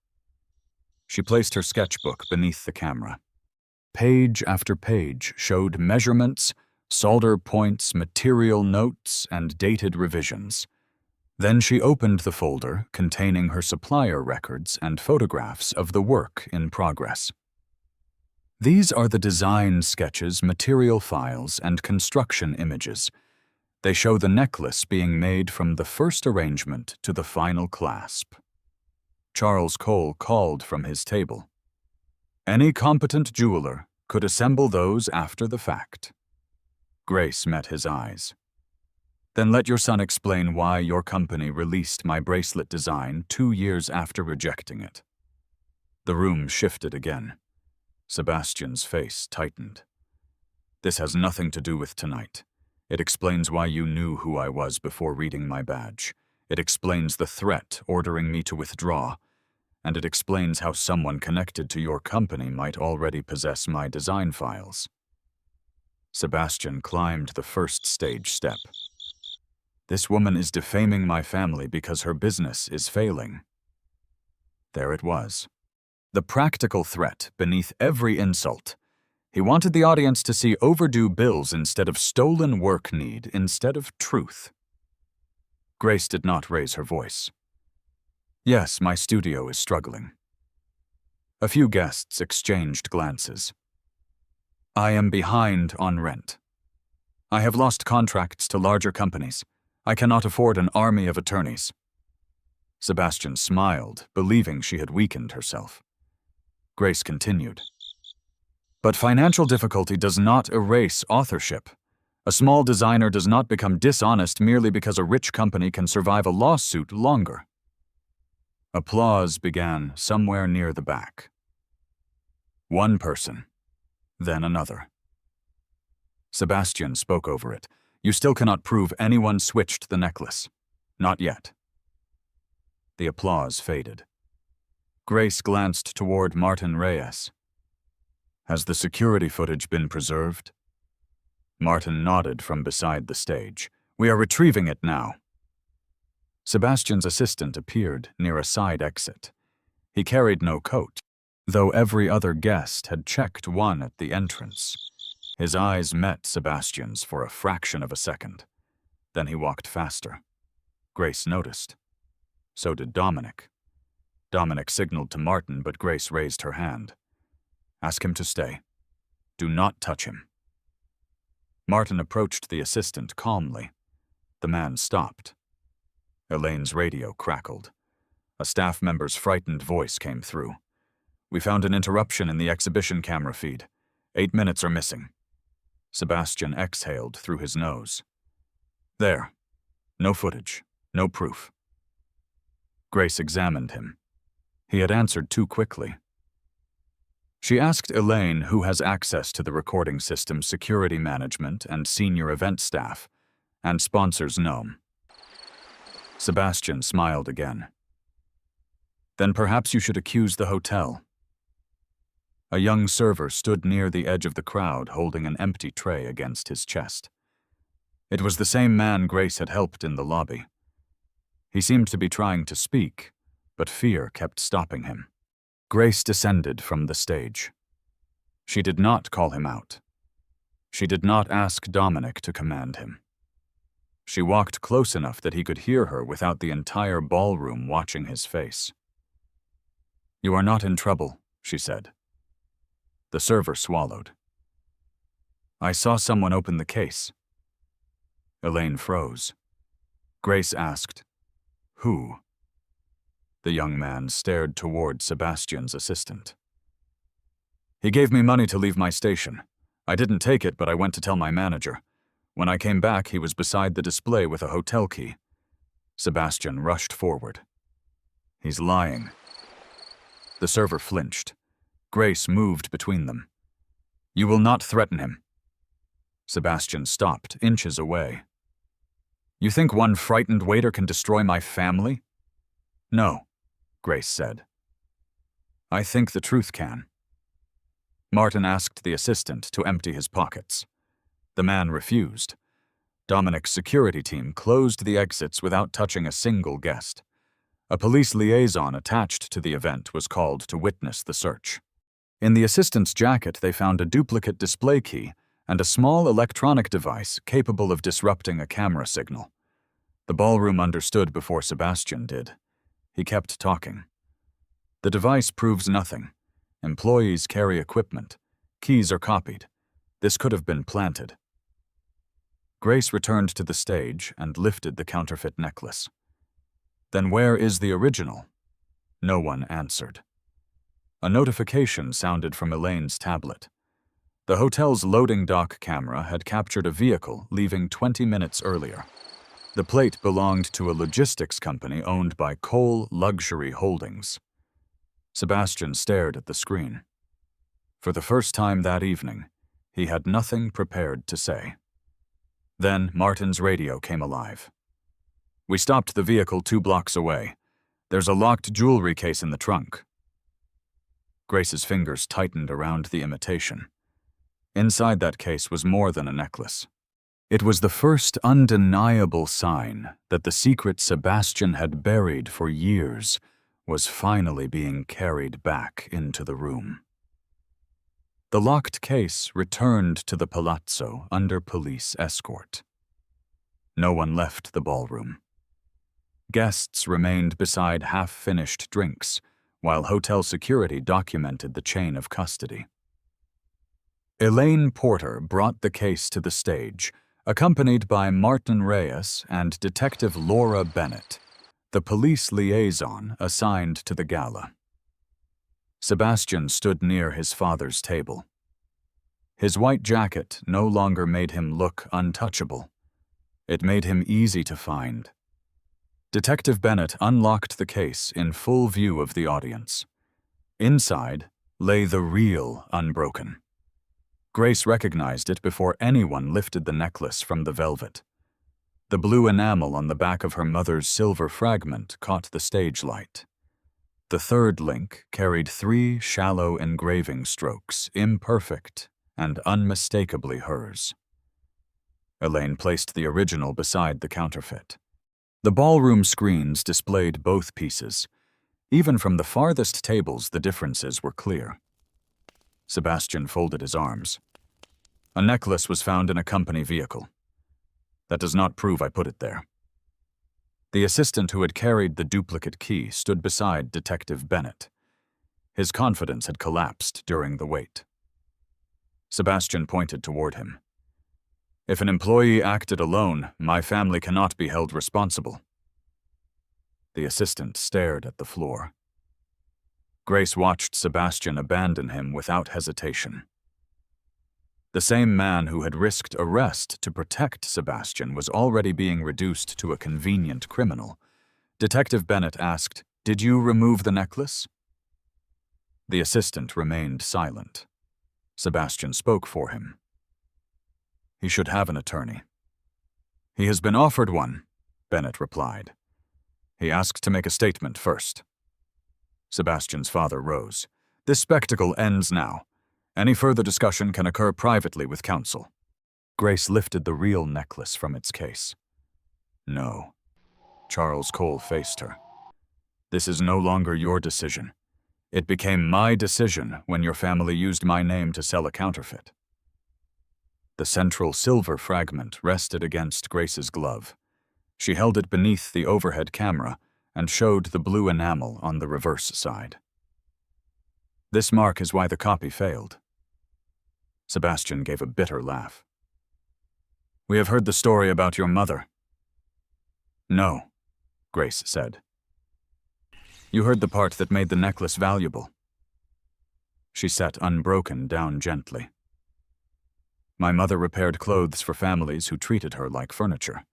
She placed her sketchbook beneath the camera. Page after page showed measurements, solder points, material notes, and dated revisions. Then she opened the folder containing her supplier records and photographs of the work in progress. "These are the design sketches, material files, and construction images. They show the necklace being made from the first arrangement to the final clasp." Charles Cole called from his table. "Any competent jeweler could assemble those after the fact." Grace met his eyes. "Then let your son explain why your company released my bracelet design 2 years after rejecting it." The room shifted again. Sebastian's face tightened. "This has nothing to do with tonight. It explains why you knew who I was before reading my badge. It explains the threat ordering me to withdraw. And it explains how someone connected to your company might already possess my design files." Sebastian climbed the first stage step. "This woman is defaming my family because her business is failing." There it was. The practical threat beneath every insult. He wanted the audience to see overdue bills instead of stolen work need, instead of truth. Grace did not raise her voice. "Yes, my studio is struggling." A few guests exchanged glances. "I am behind on rent. I have lost contracts to larger companies. I cannot afford an army of attorneys." Sebastian smiled, believing she had weakened herself. Grace continued. "But financial difficulty does not erase authorship. A small designer does not become dishonest merely because a rich company can survive a lawsuit longer." Applause began somewhere near the back. One person, then another. Sebastian spoke over it. "You still cannot prove anyone switched the necklace. Not yet." The applause faded. Grace glanced toward Martin Reyes. "Has the security footage been preserved?" Martin nodded from beside the stage. "We are retrieving it now." Sebastian's assistant appeared near a side exit. He carried no coat, though every other guest had checked one at the entrance. His eyes met Sebastian's for a fraction of a second. Then he walked faster. Grace noticed. So did Dominic. Dominic signaled to Martin, but Grace raised her hand. "Ask him to stay. Do not touch him." Martin approached the assistant calmly. The man stopped. Elaine's radio crackled. A staff member's frightened voice came through. "We found an interruption in the exhibition camera feed. 8 minutes are missing." Sebastian exhaled through his nose. "There. No footage. No proof." Grace examined him. He had answered too quickly. She asked Elaine who has access to the recording system's security management and senior event staff, and sponsors Gnome. Sebastian smiled again. Then perhaps you should accuse the hotel. A young server stood near the edge of the crowd holding an empty tray against his chest. It was the same man Grace had helped in the lobby. He seemed to be trying to speak, but fear kept stopping him. Grace descended from the stage. She did not call him out. She did not ask Dominic to command him. She walked close enough that he could hear her without the entire ballroom watching his face. "You are not in trouble," she said. The server swallowed. "I saw someone open the case." Elaine froze. Grace asked, "Who?" The young man stared toward Sebastian's assistant. "He gave me money to leave my station. I didn't take it, but I went to tell my manager. When I came back, he was beside the display with a hotel key." Sebastian rushed forward. "He's lying." The server flinched. Grace moved between them. "You will not threaten him." Sebastian stopped, inches away. "You think one frightened waiter can destroy my family?" "No," Grace said. "I think the truth can." Martin asked the assistant to empty his pockets. The man refused. Dominic's security team closed the exits without touching a single guest. A police liaison attached to the event was called to witness the search. In the assistant's jacket, they found a duplicate display key and a small electronic device capable of disrupting a camera signal. The ballroom understood before Sebastian did. He kept talking. "The device proves nothing. Employees carry equipment. Keys are copied. This could have been planted." Grace returned to the stage and lifted the counterfeit necklace. "Then where is the original?" No one answered. A notification sounded from Elaine's tablet. The hotel's loading dock camera had captured a vehicle leaving 20 minutes earlier. The plate belonged to a logistics company owned by Cole Luxury Holdings. Sebastian stared at the screen. For the first time that evening, he had nothing prepared to say. Then Martin's radio came alive. "We stopped the vehicle 2 blocks away. There's a locked jewelry case in the trunk." Grace's fingers tightened around the imitation. Inside that case was more than a necklace. It was the first undeniable sign that the secret Sebastian had buried for years was finally being carried back into the room. The locked case returned to the palazzo under police escort. No one left the ballroom. Guests remained beside half-finished drinks, while hotel security documented the chain of custody. Elaine Porter brought the case to the stage, accompanied by Martin Reyes and Detective Laura Bennett, the police liaison assigned to the gala. Sebastian stood near his father's table. His white jacket no longer made him look untouchable. It made him easy to find. Detective Bennett unlocked the case in full view of the audience. Inside lay the real Unbroken. Grace recognized it before anyone lifted the necklace from the velvet. The blue enamel on the back of her mother's silver fragment caught the stage light. The third link carried 3 shallow engraving strokes, imperfect and unmistakably hers. Elaine placed the original beside the counterfeit. The ballroom screens displayed both pieces. Even from the farthest tables, the differences were clear. Sebastian folded his arms. "A necklace was found in a company vehicle. That does not prove I put it there." The assistant who had carried the duplicate key stood beside Detective Bennett. His confidence had collapsed during the wait. Sebastian pointed toward him. "If an employee acted alone, my family cannot be held responsible." The assistant stared at the floor. Grace watched Sebastian abandon him without hesitation. The same man who had risked arrest to protect Sebastian was already being reduced to a convenient criminal. Detective Bennett asked, "Did you remove the necklace?" The assistant remained silent. Sebastian spoke for him. He should have an attorney. He has been offered one, Bennett replied. He asked to make a statement first. Sebastian's father rose. This spectacle ends now. Any further discussion can occur privately with counsel. Grace lifted the real necklace from its case. No. Charles Cole faced her. This is no longer your decision. It became my decision when your family used my name to sell a counterfeit. The central silver fragment rested against Grace's glove. She held it beneath the overhead camera and showed the blue enamel on the reverse side. This mark is why the copy failed. Sebastian gave a bitter laugh. We have heard the story about your mother. No, Grace said. You heard the part that made the necklace valuable. She set unbroken down gently. My mother repaired clothes for families who treated her like furniture.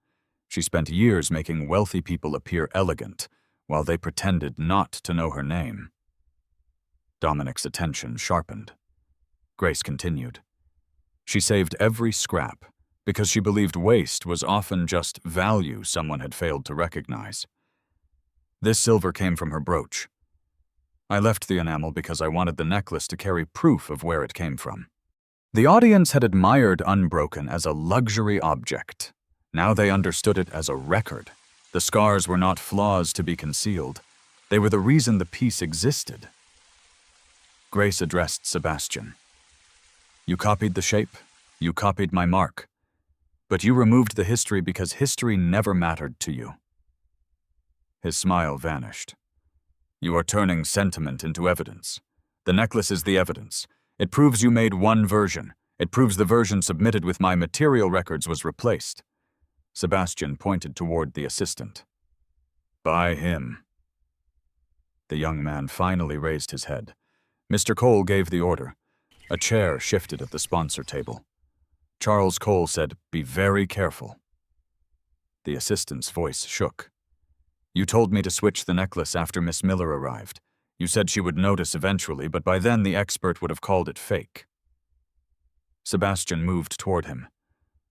She spent years making wealthy people appear elegant, while they pretended not to know her name. Dominic's attention sharpened. Grace continued. She saved every scrap, because she believed waste was often just value someone had failed to recognize. This silver came from her brooch. I left the enamel because I wanted the necklace to carry proof of where it came from. The audience had admired Unbroken as a luxury object. Now they understood it as a record. The scars were not flaws to be concealed. They were the reason the piece existed. Grace addressed Sebastian. You copied the shape. You copied my mark. But you removed the history because history never mattered to you. His smile vanished. You are turning sentiment into evidence. The necklace is the evidence. It proves you made one version. It proves the version submitted with my material records was replaced. Sebastian pointed toward the assistant. By him. The young man finally raised his head. Mr. Cole gave the order. A chair shifted at the sponsor table. Charles Cole said, "Be very careful." The assistant's voice shook. You told me to switch the necklace after Miss Miller arrived. You said she would notice eventually, but by then the expert would have called it fake. Sebastian moved toward him.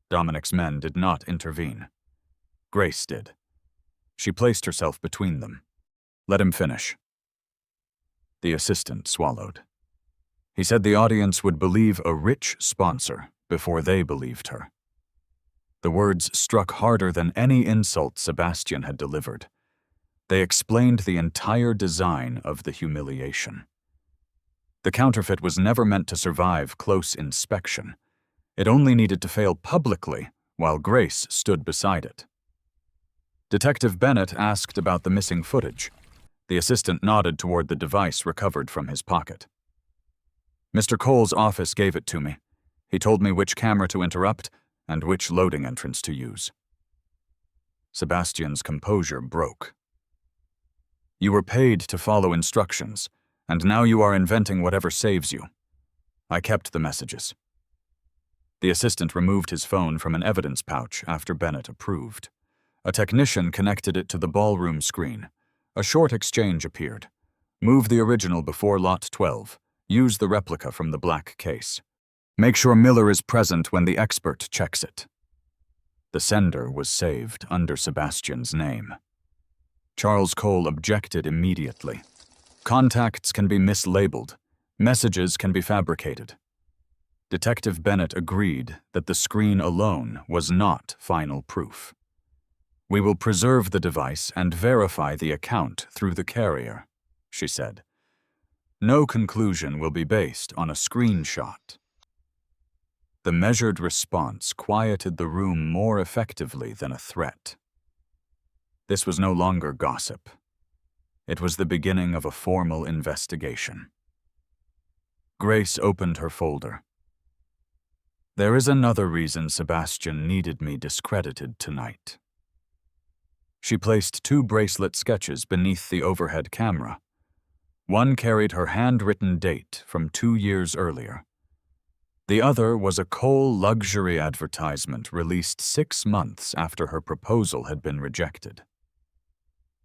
Dominic's men did not intervene. Grace did. She placed herself between them. Let him finish. The assistant swallowed. He said the audience would believe a rich sponsor before they believed her. The words struck harder than any insult Sebastian had delivered. They explained the entire design of the humiliation. The counterfeit was never meant to survive close inspection. It only needed to fail publicly while Grace stood beside it. Detective Bennett asked about the missing footage. The assistant nodded toward the device recovered from his pocket. Mr. Cole's office gave it to me. He told me which camera to interrupt and which loading entrance to use. Sebastian's composure broke. You were paid to follow instructions, and now you are inventing whatever saves you. I kept the messages. The assistant removed his phone from an evidence pouch after Bennett approved. A technician connected it to the ballroom screen. A short exchange appeared. Move the original before lot 12. Use the replica from the black case. Make sure Miller is present when the expert checks it. The sender was saved under Sebastian's name. Charles Cole objected immediately. Contacts can be mislabeled. Messages can be fabricated. Detective Bennett agreed that the screen alone was not final proof. We will preserve the device and verify the account through the carrier, she said. No conclusion will be based on a screenshot. The measured response quieted the room more effectively than a threat. This was no longer gossip. It was the beginning of a formal investigation. Grace opened her folder. There is another reason Sebastian needed me discredited tonight. She placed 2 bracelet sketches beneath the overhead camera. One carried her handwritten date from 2 years earlier. The other was a Cole luxury advertisement released 6 months after her proposal had been rejected.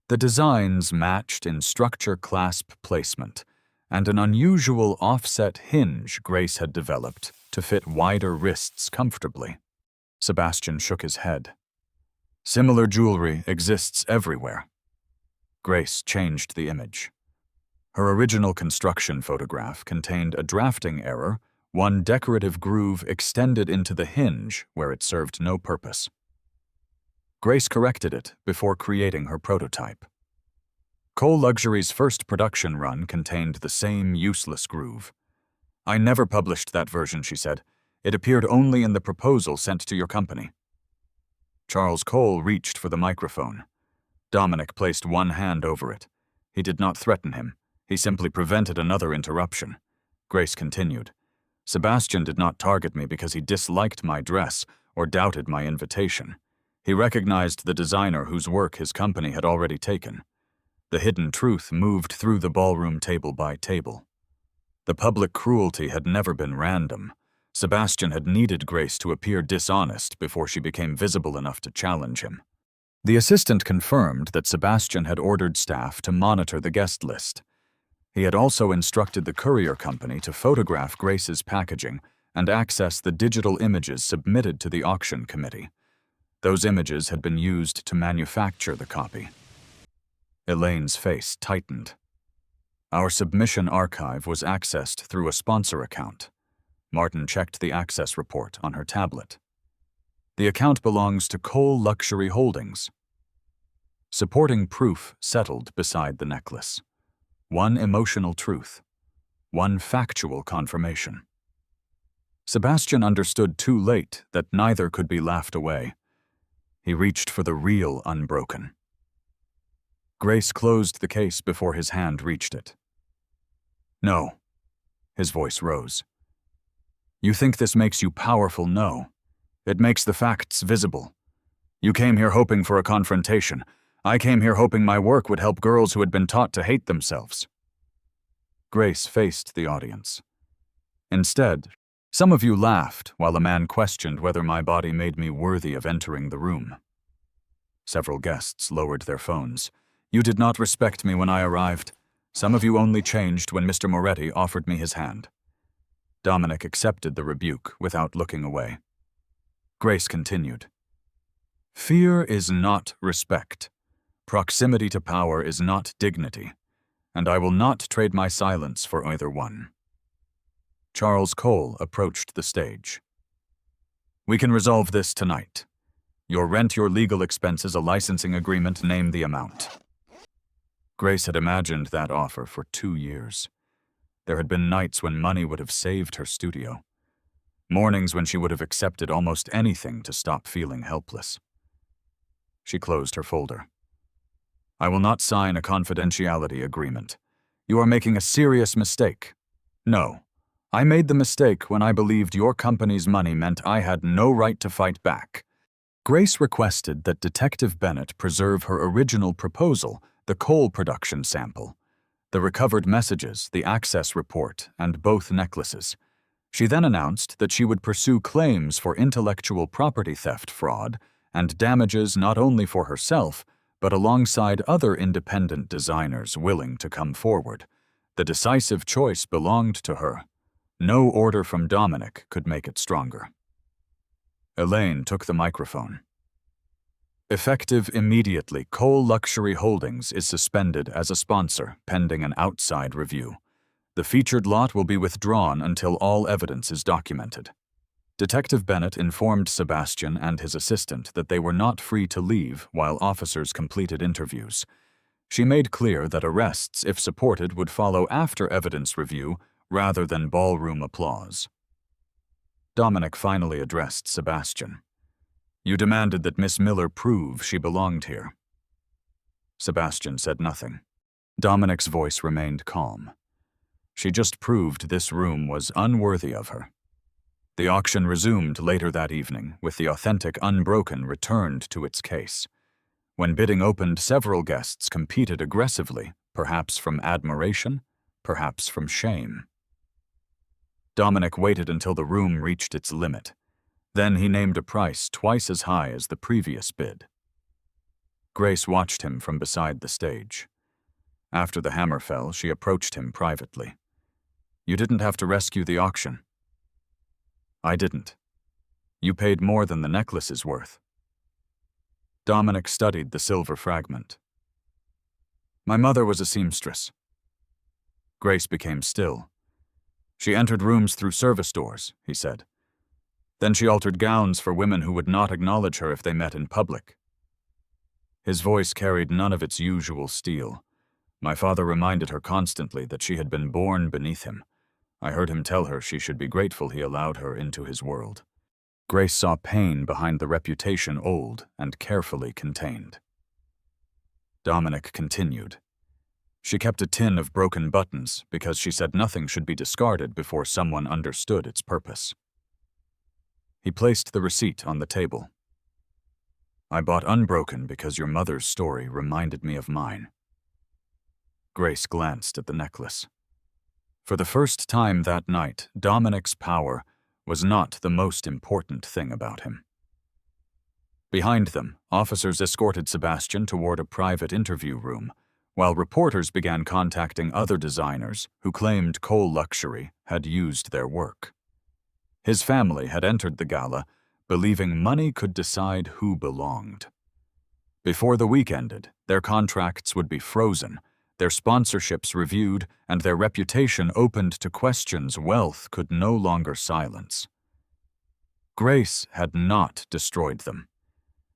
The designs matched in structure clasp placement and an unusual offset hinge Grace had developed to fit wider wrists comfortably. Sebastian shook his head. Similar jewelry exists everywhere. Grace changed the image. Her original construction photograph contained a drafting error, one decorative groove extended into the hinge where it served no purpose. Grace corrected it before creating her prototype. Cole Luxury's first production run contained the same useless groove. "I never published that version," she said. "It appeared only in the proposal sent to your company." Charles Cole reached for the microphone. Dominic placed one hand over it. He did not threaten him. He simply prevented another interruption. Grace continued. "Sebastian did not target me because he disliked my dress or doubted my invitation. He recognized the designer whose work his company had already taken. The hidden truth moved through the ballroom table by table. The public cruelty had never been random. Sebastian had needed Grace to appear dishonest before she became visible enough to challenge him." The assistant confirmed that Sebastian had ordered staff to monitor the guest list. He had also instructed the courier company to photograph Grace's packaging and access the digital images submitted to the auction committee. Those images had been used to manufacture the copy. Elaine's face tightened. "Our submission archive was accessed through a sponsor account." Martin checked the access report on her tablet. "The account belongs to Cole Luxury Holdings." Supporting proof settled beside the necklace. One emotional truth. One factual confirmation. Sebastian understood too late that neither could be laughed away. He reached for the real unbroken. Grace closed the case before his hand reached it. "No." His voice rose. "You think this makes you powerful? No. It makes the facts visible. You came here hoping for a confrontation. I came here hoping my work would help girls who had been taught to hate themselves." Grace faced the audience. Instead, some of you laughed while a man questioned whether my body made me worthy of entering the room. Several guests lowered their phones. "You did not respect me when I arrived. Some of you only changed when Mr. Moretti offered me his hand." Dominic accepted the rebuke without looking away. Grace continued. "Fear is not respect. Proximity to power is not dignity, and I will not trade my silence for either one." Charles Cole approached the stage. "We can resolve this tonight. Your rent, your legal expenses, a licensing agreement, name the amount." Grace had imagined that offer for 2 years. There had been nights when money would have saved her studio. Mornings when she would have accepted almost anything to stop feeling helpless. She closed her folder. "I will not sign a confidentiality agreement. You are making a serious mistake." "No. I made the mistake when I believed your company's money meant I had no right to fight back." Grace requested that Detective Bennett preserve her original proposal, the Cole production sample, the recovered messages, the access report, and both necklaces. She then announced that she would pursue claims for intellectual property theft fraud and damages not only for herself, but alongside other independent designers willing to come forward. The decisive choice belonged to her. No order from Dominic could make it stronger. Elaine took the microphone. "Effective immediately, Cole Luxury Holdings is suspended as a sponsor, pending an outside review. The featured lot will be withdrawn until all evidence is documented." Detective Bennett informed Sebastian and his assistant that they were not free to leave while officers completed interviews. She made clear that arrests, if supported, would follow after evidence review rather than ballroom applause. Dominic finally addressed Sebastian. "You demanded that Miss Miller prove she belonged here." Sebastian said nothing. Dominic's voice remained calm. "She just proved this room was unworthy of her." The auction resumed later that evening, with the authentic Unbroken returned to its case. When bidding opened, several guests competed aggressively, perhaps from admiration, perhaps from shame. Dominic waited until the room reached its limit. Then he named a price twice as high as the previous bid. Grace watched him from beside the stage. After the hammer fell, she approached him privately. "You didn't have to rescue the auction." "I didn't. You paid more than the necklace is worth." Dominic studied the silver fragment. "My mother was a seamstress." Grace became still. "She entered rooms through service doors," he said. "Then she altered gowns for women who would not acknowledge her if they met in public." His voice carried none of its usual steel. "My father reminded her constantly that she had been born beneath him. I heard him tell her she should be grateful he allowed her into his world." Grace saw pain behind the reputation old and carefully contained. Dominic continued. "She kept a tin of broken buttons because she said nothing should be discarded before someone understood its purpose." He placed the receipt on the table. "I bought unbroken because your mother's story reminded me of mine." Grace glanced at the necklace. For the first time that night, Dominic's power was not the most important thing about him. Behind them, officers escorted Sebastian toward a private interview room, while reporters began contacting other designers who claimed Cole Luxury had used their work. His family had entered the gala, believing money could decide who belonged. Before the week ended, their contracts would be frozen, their sponsorships reviewed, and their reputation opened to questions wealth could no longer silence. Grace had not destroyed them.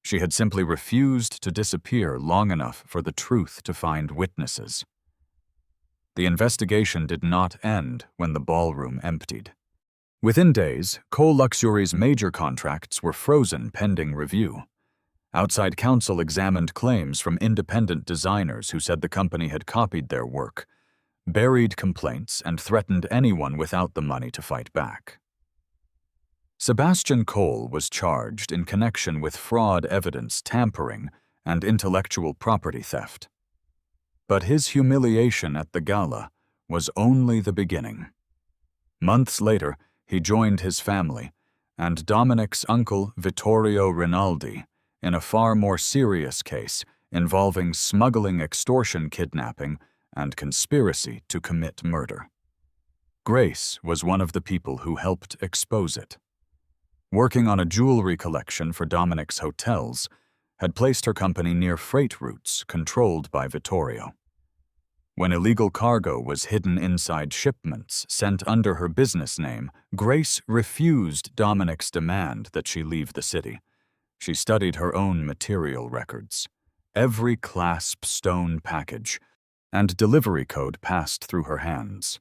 She had simply refused to disappear long enough for the truth to find witnesses. The investigation did not end when the ballroom emptied. Within days, Cole Luxury's major contracts were frozen pending review. Outside counsel examined claims from independent designers who said the company had copied their work, buried complaints, and threatened anyone without the money to fight back. Sebastian Cole was charged in connection with fraud evidence tampering and intellectual property theft. But his humiliation at the gala was only the beginning. Months later, he joined his family and Dominic's uncle Vittorio Rinaldi in a far more serious case involving smuggling, extortion, kidnapping, and conspiracy to commit murder. Grace was one of the people who helped expose it. Working on a jewelry collection for Dominic's hotels, had placed her company near freight routes controlled by Vittorio. When illegal cargo was hidden inside shipments sent under her business name, Grace refused Dominic's demand that she leave the city. She studied her own material records. Every clasp stone package and delivery code passed through her hands.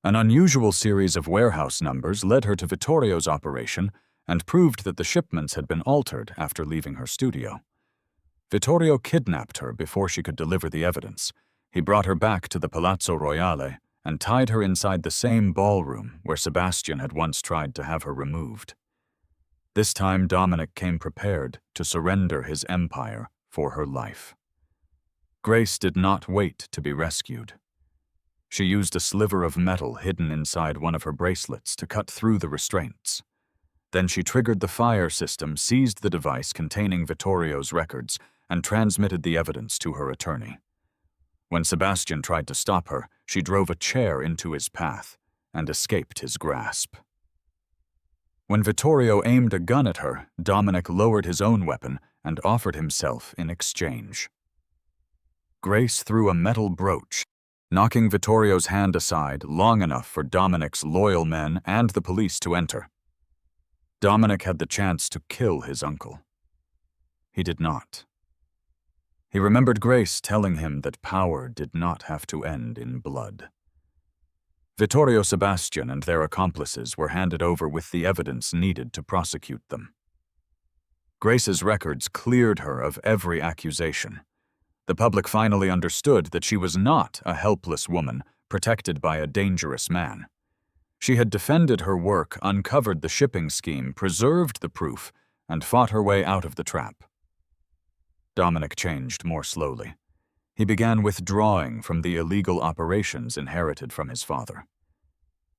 An unusual series of warehouse numbers led her to Vittorio's operation and proved that the shipments had been altered after leaving her studio. Vittorio kidnapped her before she could deliver the evidence. He brought her back to the Palazzo Royale and tied her inside the same ballroom where Sebastian had once tried to have her removed. This time Dominic came prepared to surrender his empire for her life. Grace did not wait to be rescued. She used a sliver of metal hidden inside one of her bracelets to cut through the restraints. Then she triggered the fire system, seized the device containing Vittorio's records, and transmitted the evidence to her attorney. When Sebastian tried to stop her, she drove a chair into his path and escaped his grasp. When Vittorio aimed a gun at her, Dominic lowered his own weapon and offered himself in exchange. Grace threw a metal brooch, knocking Vittorio's hand aside long enough for Dominic's loyal men and the police to enter. Dominic had the chance to kill his uncle. He did not. He remembered Grace telling him that power did not have to end in blood. Vittorio, Sebastian, and their accomplices were handed over with the evidence needed to prosecute them. Grace's records cleared her of every accusation. The public finally understood that she was not a helpless woman protected by a dangerous man. She had defended her work, uncovered the shipping scheme, preserved the proof, and fought her way out of the trap. Dominic changed more slowly. He began withdrawing from the illegal operations inherited from his father.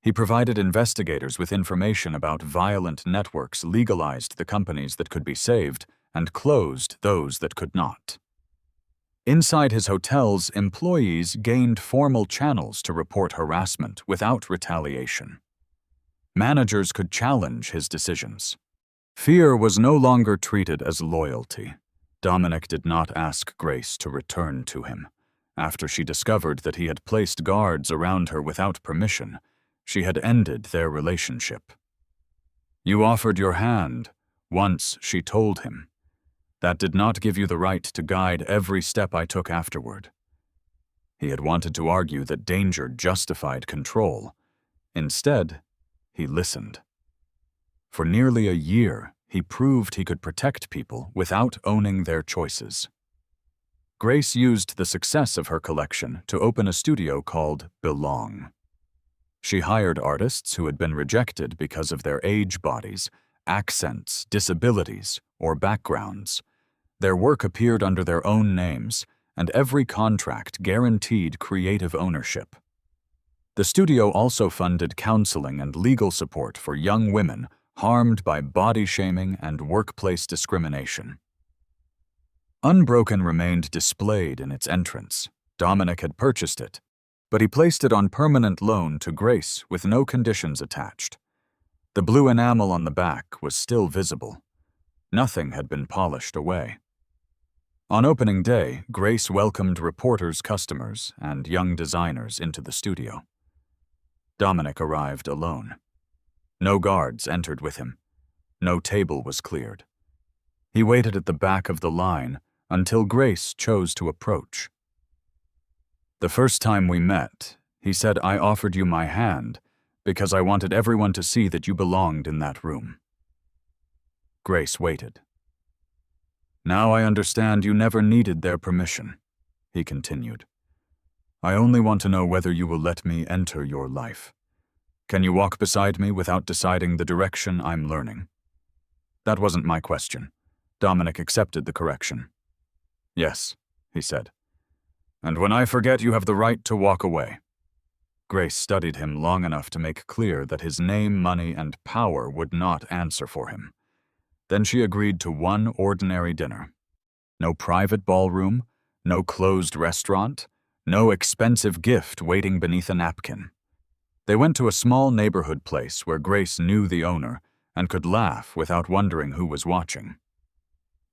He provided investigators with information about violent networks, legalized the companies that could be saved, and closed those that could not. Inside his hotels, employees gained formal channels to report harassment without retaliation. Managers could challenge his decisions. Fear was no longer treated as loyalty. Dominic did not ask Grace to return to him. After she discovered that he had placed guards around her without permission, she had ended their relationship. "You offered your hand," once she told him. "That did not give you the right to guide every step I took afterward." He had wanted to argue that danger justified control. Instead, he listened. For nearly a year, he proved he could protect people without owning their choices. Grace used the success of her collection to open a studio called Belong. She hired artists who had been rejected because of their age bodies, accents, disabilities, or backgrounds. Their work appeared under their own names, and every contract guaranteed creative ownership. The studio also funded counseling and legal support for young women harmed by body shaming and workplace discrimination. Unbroken remained displayed in its entrance. Dominic had purchased it, but he placed it on permanent loan to Grace with no conditions attached. The blue enamel on the back was still visible. Nothing had been polished away. On opening day, Grace welcomed reporters, customers, and young designers into the studio. Dominic arrived alone. No guards entered with him. No table was cleared. He waited at the back of the line until Grace chose to approach. "The first time we met, he said I offered you my hand because I wanted everyone to see that you belonged in that room." Grace waited. "Now I understand you never needed their permission," he continued. "I only want to know whether you will let me enter your life. Can you walk beside me without deciding the direction I'm learning?" That wasn't my question. Dominic accepted the correction. "Yes," he said. "And when I forget, you have the right to walk away." Grace studied him long enough to make clear that his name, money, and power would not answer for him. Then she agreed to one ordinary dinner. No private ballroom, no closed restaurant, no expensive gift waiting beneath a napkin. They went to a small neighborhood place where Grace knew the owner and could laugh without wondering who was watching.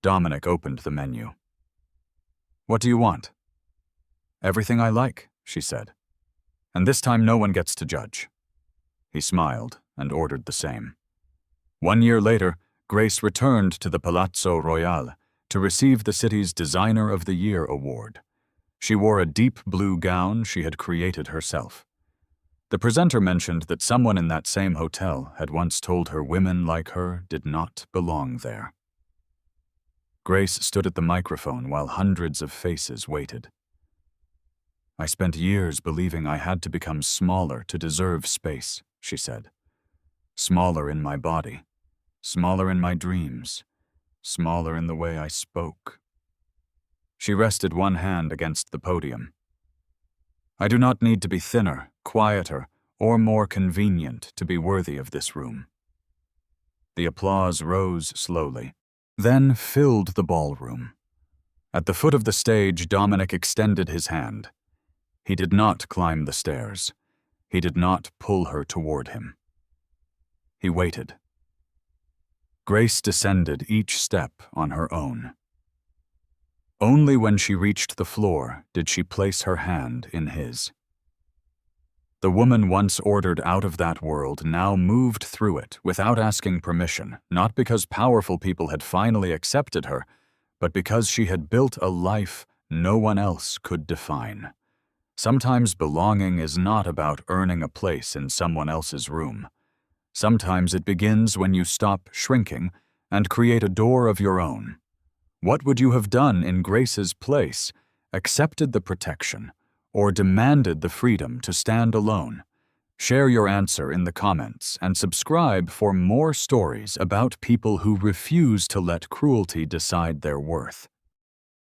Dominic opened the menu. "What do you want?" "Everything I like," she said. "And this time no one gets to judge." He smiled and ordered the same. 1 year later, Grace returned to the Palazzo Royale to receive the city's Designer of the Year award. She wore a deep blue gown she had created herself. The presenter mentioned that someone in that same hotel had once told her women like her did not belong there. Grace stood at the microphone while hundreds of faces waited. "I spent years believing I had to become smaller to deserve space," she said. "Smaller in my body, smaller in my dreams, smaller in the way I spoke." She rested one hand against the podium. "I do not need to be thinner, quieter, or more convenient to be worthy of this room." The applause rose slowly, then filled the ballroom. At the foot of the stage, Dominic extended his hand. He did not climb the stairs. He did not pull her toward him. He waited. Grace descended each step on her own. Only when she reached the floor did she place her hand in his. The woman once ordered out of that world now moved through it without asking permission, not because powerful people had finally accepted her, but because she had built a life no one else could define. Sometimes belonging is not about earning a place in someone else's room. Sometimes it begins when you stop shrinking and create a door of your own. What would you have done in Grace's place? Accepted the protection, or demanded the freedom to stand alone? Share your answer in the comments and subscribe for more stories about people who refuse to let cruelty decide their worth.